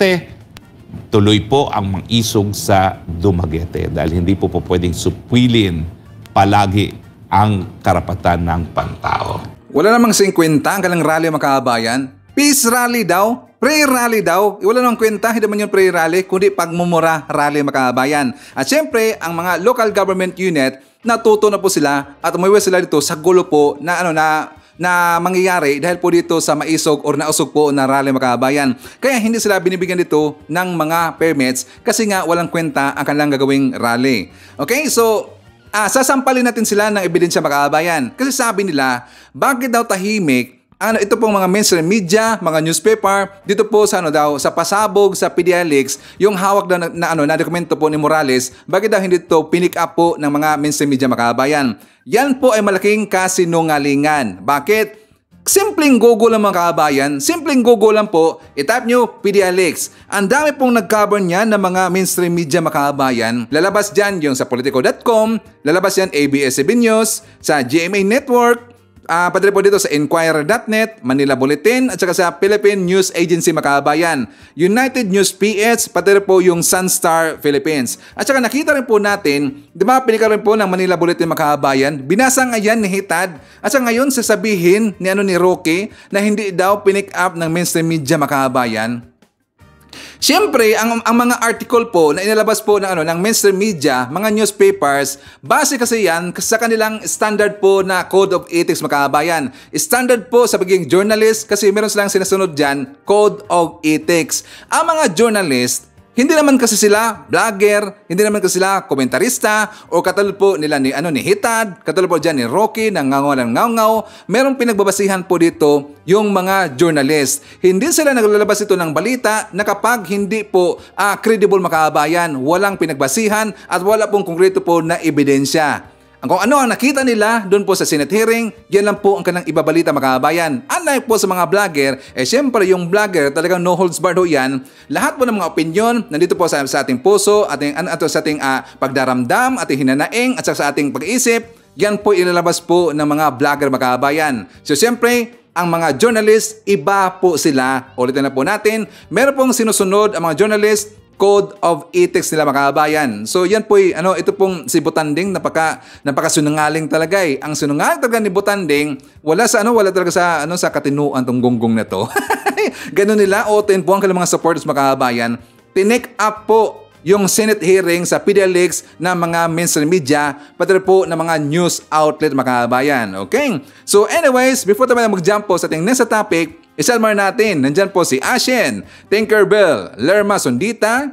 tuloy po ang mang-isog sa Dumaguete dahil hindi po pwedeng supwilin palagi ang karapatan ng pantao. Wala namang 50 ang kalang rally mga kababayan. Peace rally daw. Prayer rally daw, wala namang kwenta, hindi man yung prayer rally, kundi pagmumura rally mga kababayan. At syempre, ang mga local government unit, natuto na po sila at umiwas sila dito sa gulo po na mangyayari dahil po dito sa maisog or nausog po na rally mga kababayan. Kaya hindi sila binibigyan dito ng mga permits kasi nga walang kwenta ang kanilang gagawing rally. Okay, so sasampalin natin sila ng ebidensya mga kababayan. Kasi sabi nila, bakit daw tahimik ito pong mga mainstream media, mga newspaper, dito po sa sa pasabog, sa PDLX, yung hawak na dokumento po ni Morales, bakit daw hindi ito pinick up po ng mga mainstream media mga kababayan? Yan po ay malaking kasinungalingan. Bakit? Simpleng Google lang mga kababayan, simpleng Google lang po, itype nyo PDLX. Ang dami pong nag-cover niyan ng mga mainstream media mga kababayan. Lalabas dyan yung sa Politico.com, lalabas yan ABS-CBN News, sa GMA Network, pati po dito sa Inquirer.net, Manila Bulletin, at saka sa Philippine News Agency makabayan, United News PH, pati po yung Sunstar Philippines. At saka nakita rin po natin, di ba pinika rin po ng Manila Bulletin makabayan, binasa nga yan ni Hitad, at saka ngayon sasabihin ni Roque na hindi daw pinick up ng mainstream media makabayan. Siyempre, ang mga article po na inilabas po ng mainstream media, mga newspapers, base kasi yan sa kanilang standard po na Code of Ethics makabayan. Standard po sa pagiging journalist kasi meron silang sinasunod dyan, Code of Ethics. Ang mga journalist, hindi naman kasi sila vlogger, hindi naman kasi sila komentarista o katulad po nila ni Hitad, katulad po dyan ni Rocky ng Ngaw-Ngaw. Merong pinagbabasihan po dito yung mga journalist. Hindi sila naglalabas ito ng balita na kapag hindi po credible makabayan, walang pinagbasihan at wala pong konkreto po na ebidensya. Kung ano ang nakita nila doon po sa Senate hearing, yan lang po ang kanilang ibabalita mga kababayan. Unlike po sa mga vlogger, syempre yung vlogger talagang no holds barred ho yan. Lahat po ng mga opinion nandito po sa ating puso, sa ating pagdaramdam, ating hinanaing at sa ating pag-iisip, yan po ilalabas po ng mga vlogger mga kababayan. So syempre, ang mga journalist, iba po sila. Ulitin na po natin, meron pong sinusunod ang mga journalist, Code of Ethics nila mga kababayan. So yan po, ito pong si Butanding, napakasunungaling talaga eh. Ang sunungaling talaga ni Butanding, wala talaga sa katinuan tong gonggong na to. Ganun nila, otin po ang kanilang mga supporters mga kababayan. Tinik up po yung Senate hearing sa PDLX ng mga mainstream media, pati po ng mga news outlet mga kababayan. Okay? So anyways, before tayo mag-jump po sa ating next topic, isalmar natin, nandyan po si Ashen, Tinkerbell, Lerma Sondita,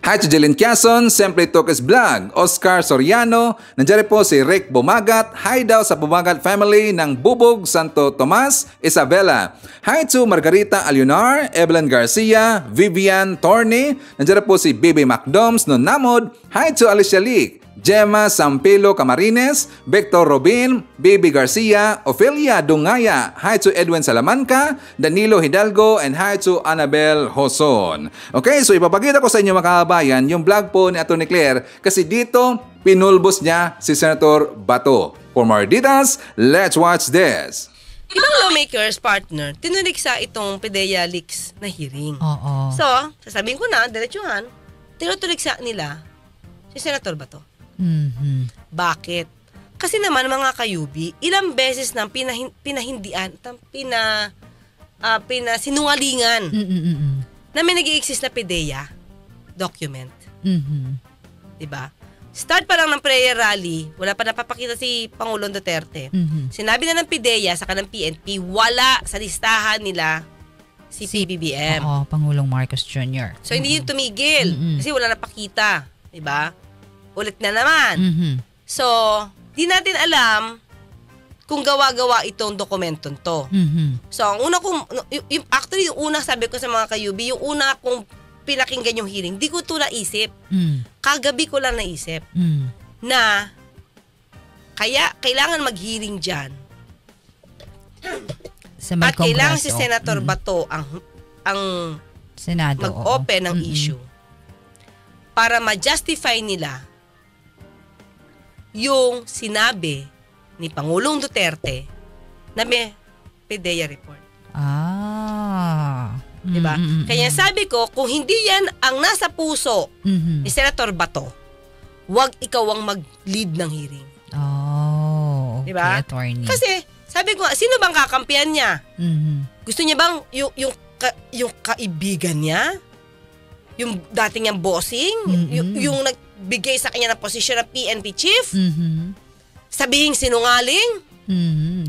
hi to Jelen Quezon, Sempre Tokes Vlog, Oscar Soriano, nandyan po si Rick Bumagat, hi daw sa Bumagat family ng Bubog, Santo Tomas, Isabela, hi to Margarita Alionar, Evelyn Garcia, Vivian Torney, nandyan po si Bibi Macdoms, Nonamod, hi to Alicia Leak, Gemma Sampilo Camarines, Victor Robin, Baby Garcia, Ophelia Dungaya, hi to Edwin Salamanca, Danilo Hidalgo, and hi to Annabel Hoson. Okay, so ipapakita ko sa inyo mga kababayan yung vlog po ni Atty. Claire kasi dito pinulbos niya si Senator Bato. For more details, let's watch this. Ibang lawmakers, partner, tinuliksa itong PDEA leaks na hearing. Oo. So, sasabihin ko na, diretsuhan, tinutuliksa nila si Senator Bato. Mm-hmm. Bakit? Kasi naman mga kayubi, ilang beses nang pinasinungalingan na may nag-i-exist na PDEA document. Diba? Start pa lang ng prayer rally, wala pa napapakita si Pangulong Duterte. Sinabi na ng PDEA sa kanang PNP, wala sa listahan nila si PBBM. Oo, Pangulong Marcos Jr. So hindi yun tumigil kasi wala napakita. Diba? Ulit na naman. So, di natin alam kung gawa-gawa itong dokumentong to. So, ang una kong, actually, yung una sabi ko sa mga kayubi, yung una kong pinakinggan yung hearing, di ko ito naisip. Kagabi ko lang naisip na kaya kailangan mag-hearing dyan. At kailangan si Senator Bato ang Senado, mag-open ng issue para ma-justify nila yung sinabi ni Pangulong Duterte na may PDEA report. Diba? Kaya sabi ko, kung hindi yan ang nasa puso ni Senator Bato, wag ikaw ang mag-lead ng hearing. Okay, diba? attorney. Kasi, sabi ko, sino bang kakampihan niya? Gusto niya bang yung kaibigan niya? Yung dating niyang bossing? Yung nagbigay sa kanya ng posisyon ng PNP chief? Sabihing sinungaling?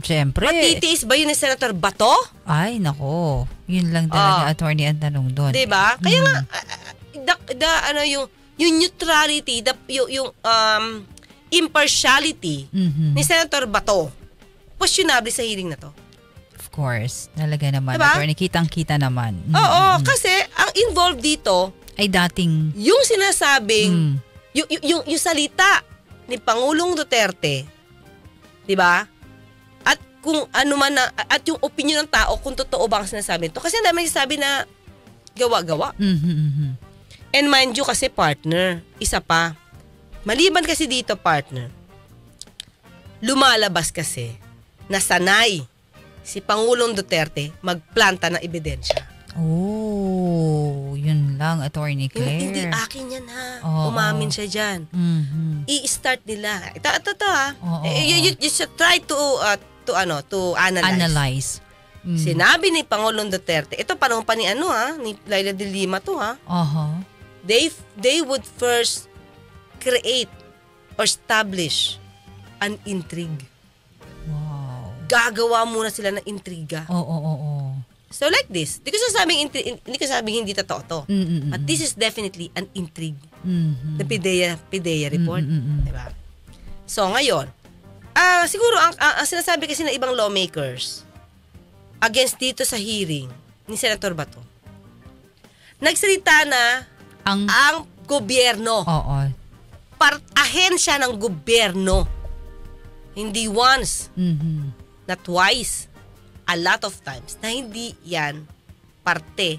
Siyempre. Matitiis ba yun ni Senator Bato? Ay, nako. Yun lang talaga, attorney, ang tanong doon. Diba? Kaya nga, yung neutrality, yung impartiality ni Senator Bato, questionable sa hearing na to. Of course. Talaga naman, diba? attorney. Kitang-kita naman. Oo, kasi ang involved dito, ay dating yung sinasabing yung salita ni Pangulong Duterte, 'di ba? At kung ano man at yung opinion ng tao kung totoo ba ang sinasabi nito. Kasi ang dami nagsasabi na gawa-gawa. And mind you kasi partner, isa pa. Maliban kasi dito partner. Lumalabas kasi na sanay si Pangulong Duterte magplanta ng ebidensya. Yun lang, Attorney Claire. Hindi akin yan ha. Umamin siya dyan. I-start nila. Ito ha. You should try to analyze. Sinabi ni Pangulong Duterte, ito panahon pa ni ni Laila de Lima to ha. They would first create or establish an intrigue. Wow. Gagawa muna sila ng intriga. So like this, hindi ko sabing hindi totoo to. But this is definitely an intrigue. The PDEA report. Diba? So ngayon, siguro ang sinasabi kasi ng ibang lawmakers against dito sa hearing ni Senator Bato, nagsalita na ang gobyerno. ahensya ng gobyerno. Hindi once, not twice, a lot of times, na hindi yan parte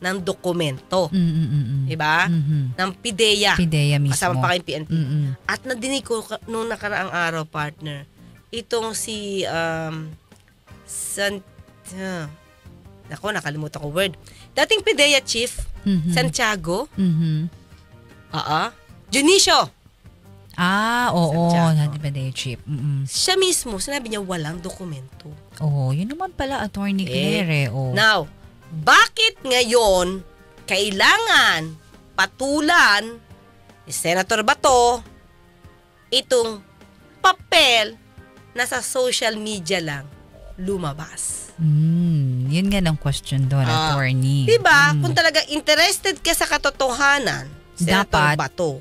ng dokumento. Diba? Ng PIDEA. PIDEA mismo. Kasama pa kayong PNP. At nadinig ko nung nakaraang araw, partner, itong si nakalimutan ko word. Dating PIDEA chief, Santiago. Junicio. Oo. PIDEA chief. Siya mismo, sinabi niya walang dokumento. Yun naman pala, Attorney Claire. Now, bakit ngayon kailangan patulan ni Senator Bato itong papel na sa social media lang lumabas? Yun nga ng question doon, Attorney. Diba? Kung talaga interested ka sa katotohanan, Senator Bato,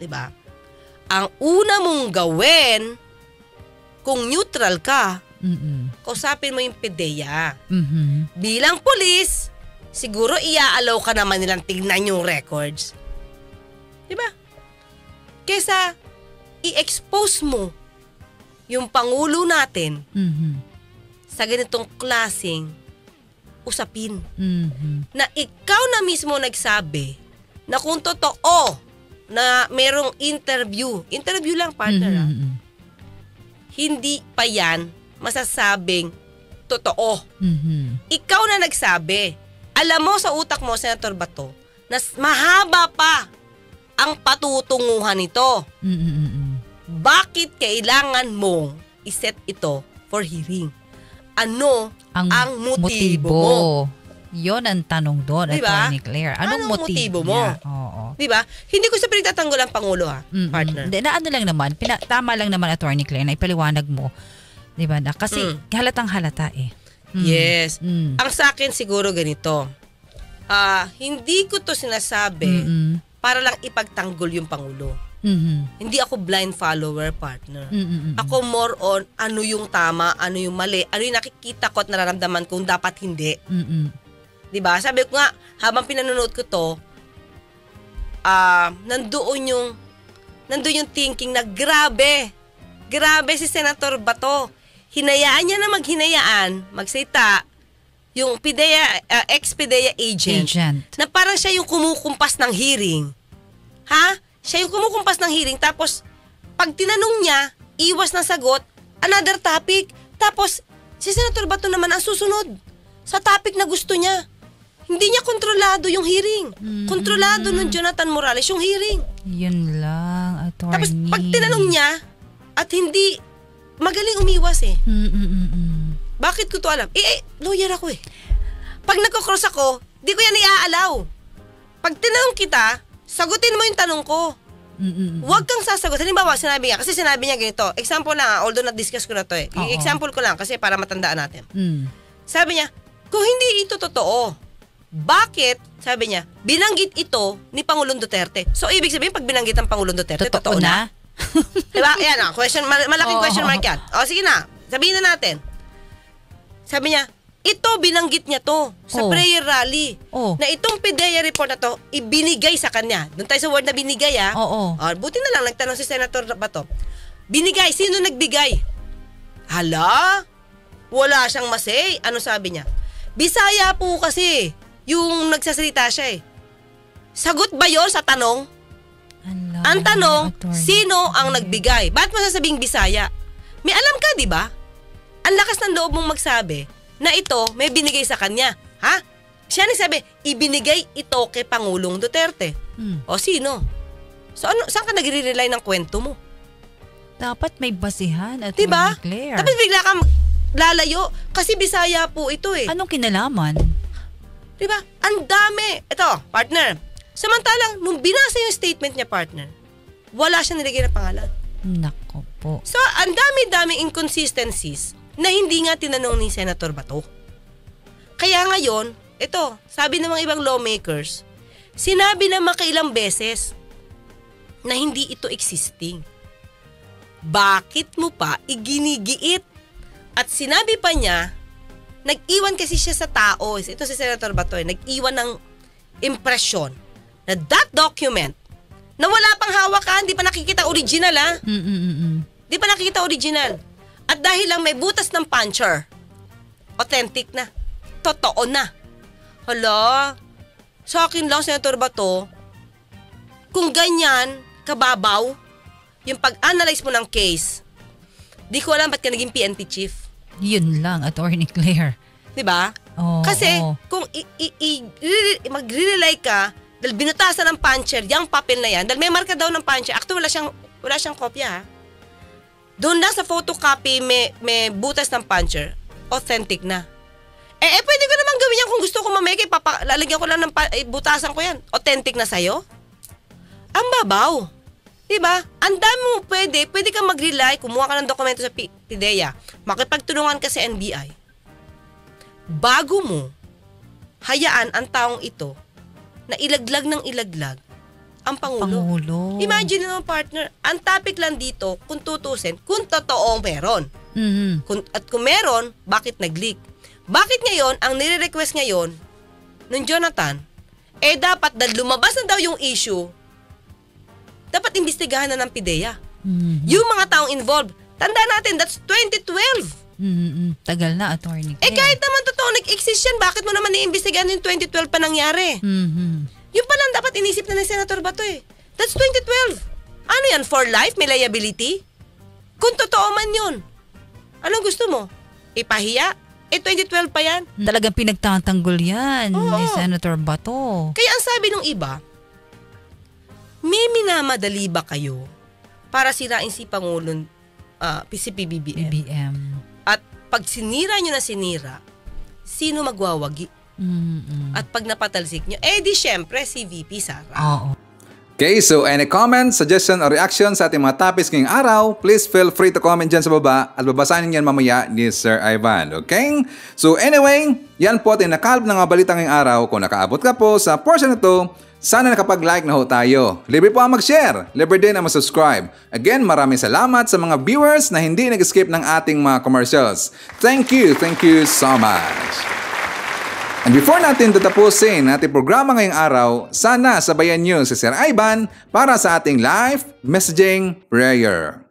diba? Ang una mong gawin, kung neutral ka, kausapin mo yung PIDEA. Bilang pulis, siguro iaalaw ka naman nilang tignan yung records. Diba? Kesa i-expose mo yung Pangulo natin sa ganitong klaseng usapin. Na ikaw na mismo nagsabi na kung totoo na merong interview lang, partner, hindi pa yan masasabing totoo. Ikaw na nagsabi. Alam mo sa utak mo, Senator Bato, na mahaba pa ang patutunguhan nito. Bakit kailangan mong iset ito for hearing? Ano ang motibo mo? Yon ang tanong doon, diba? Attorney Claire. Anong motibo mo? Diba? Hindi ko sa pinagtatanggol ang Pangulo, partner. Na ano lang naman, tama lang naman, Attorney Claire, na ipaliwanag mo. Diba na? Kasi halatang halata Yes. Ang sa akin siguro ganito. Hindi ko to sinasabi para lang ipagtanggol yung Pangulo. Hindi ako blind follower, partner. Ako more on ano yung tama, ano yung mali, ano yung nakikita ko at nararamdaman kong dapat hindi. Diba? Sabi ko nga, habang pinanonood ko to, nandoon yung thinking na grabe si Senator Bato. Hinayaan niya na magsalita yung PIDEA, ex-PIDEA agent, na parang siya yung kumukumpas ng hearing. Siya yung kumukumpas ng hearing, tapos pag tinanong niya, iwas na sagot, another topic, tapos si Senator Bato naman ang susunod sa topic na gusto niya. Hindi niya kontrolado yung hearing. Kontrolado ng Jonathan Morales yung hearing. Yun lang, Attorney. Tapos pag tinanong niya, at hindi, magaling umiwas Bakit ko to alam? Lawyer ako Pag nagko-cross ako, di ko yan iaalaw. Pag tinanong kita, sagutin mo yung tanong ko. Huwag kang sasagot. Halimbawa, sinabi niya ganito. Example lang, although na-discuss ko na to example ko lang kasi para matandaan natin. Sabi niya, kung hindi ito totoo, bakit, sabi niya, binanggit ito ni Pangulong Duterte? So, ibig sabihin, pag binanggit ang Pangulong Duterte, totoo na? Diba? Yan malaking question mark yan. O, sige na, sabihin na natin. Sabi niya, ito, binanggit niya to sa prayer rally. Na itong PIDEA report na to, ibinigay sa kanya. Doon tayo sa word na binigay, buti na lang, nagtanong si Senator Bato. Binigay, sino nagbigay? Hala? Wala siyang masay. Ano sabi niya? Bisaya po kasi yung nagsasalita siya Sagot ba yun sa tanong? Ang tanong, sino ang nagbigay? Bakit mo sasabing Bisaya? May alam ka, di ba? Ang lakas ng loob mong magsabi na ito may binigay sa kanya. Siya nagsabi, ibinigay ito kay Pangulong Duterte. O sino? So saan ka nagre-rely ng kwento mo? Dapat may basihan, Attorney diba? Claire. Tapos bigla kang lalayo kasi Bisaya po ito Anong kinalaman? Diba? Ang dami. Ito, partner. Samantalang, nung binasa yung statement niya, partner, wala siya nilagay na pangalan. Nako po. So, ang dami-dami inconsistencies na hindi nga tinanong ni Senator Bato. Kaya ngayon, ito, sabi ng mga ibang lawmakers, sinabi na makailang beses na hindi ito existing. Bakit mo pa iginigiit? At sinabi pa niya, nag-iwan kasi siya sa tao. Ito si Senator Bato, nag-iwan ng impresyon na that document Na wala pang hawakan, di pa nakikita original Di pa nakikita original. At dahil lang may butas ng puncher, authentic na. Totoo na. Hala, sa akin lang, Senator Bato, kung ganyan, kababaw, yung pag-analyze mo ng case, di ko alam ba't ka naging PNP chief. Yun lang, Attorney Claire. Diba? Kasi kung mag-rely ka, dahil binutasan ng puncher, yung papel na yan, dahil may marka daw ng puncher, actually wala siyang kopya. Doon lang sa photocopy, may butas ng puncher, authentic na. Pwede ko naman gawin yan kung gusto ko mameke, lalagyan ko lang ng butasan ko yan. Authentic na sa'yo? Ang babaw. Diba? Ang dami mo pwede kang mag-rely, kumuha ka ng dokumento sa PIDEA, makipagtulungan ka sa NBI. Bago mo, hayaan ang taong ito na ilaglag ng ilaglag ang Pangulo. Imagine naman, partner, ang topic lang dito, kung tutusin, kung totoo meron. At kung meron, bakit nag-leak? Bakit ngayon, ang nire-request ngayon, nung Jonathan, dapat dahil lumabas na daw yung issue, dapat imbestigahan na ng PIDEA. Yung mga taong involved, tanda natin, that's 2012. Tagal na, Attorney. Kahit naman totoo nag-exist yan, bakit mo naman iimbestigahan yung 2012 pa nangyari? Yung pa lang dapat inisip na ng Senator Bato That's 2012. Ano yan, for life? May liability? Kung totoo man yun, anong gusto mo? Ipahiya? 2012 pa yan. Talagang pinagtatanggol yan ni Senator Bato. Kaya ang sabi ng iba, may minamadali ba kayo para sirain si Pangulong si PBBM? At pag sinira nyo na sinira, sino magwawagi? At pag napatalsik nyo, di syempre si VP Sara. Okay, so any comments, suggestion, or reaction sa ating mga topics ngayong araw, please feel free to comment dyan sa baba at babasahin yan mamaya ni Sir Ivan. Okay? So anyway, yan po ating nakalap ng mga balita ngayong araw. Kung nakaabot ka po sa portion na ito, sana nakapag-like na ho tayo. Libre po ang mag-share. Libre din ang mag-subscribe. Again, maraming salamat sa mga viewers na hindi nag-skip ng ating mga commercials. Thank you so much. And before natin tatapusin ating programa ngayong araw, sana sabayan niyo si Sir Ivan para sa ating live messaging prayer.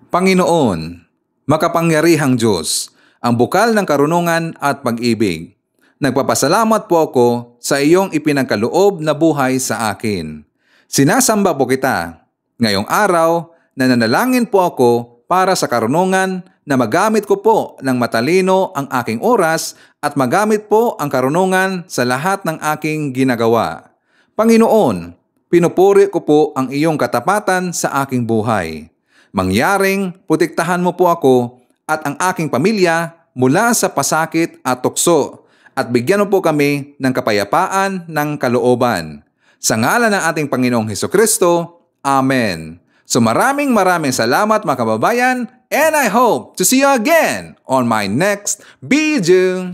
Panginoon, makapangyarihang Diyos, ang bukal ng karunungan at pag-ibig, nagpapasalamat po ako sa iyong ipinagkaloob na buhay sa akin. Sinasamba po kita. Ngayong araw, nananalangin po ako para sa karunungan na magamit ko po ng matalino ang aking oras at magamit po ang karunungan sa lahat ng aking ginagawa. Panginoon, pinupuri ko po ang iyong katapatan sa aking buhay. Mangyaring protektahan mo po ako at ang aking pamilya mula sa pasakit at tukso at bigyan mo po kami ng kapayapaan ng kalooban. Sa ngalan ng ating Panginoong Hesukristo, Amen. So maraming salamat mga kababayan, and I hope to see you again on my next video.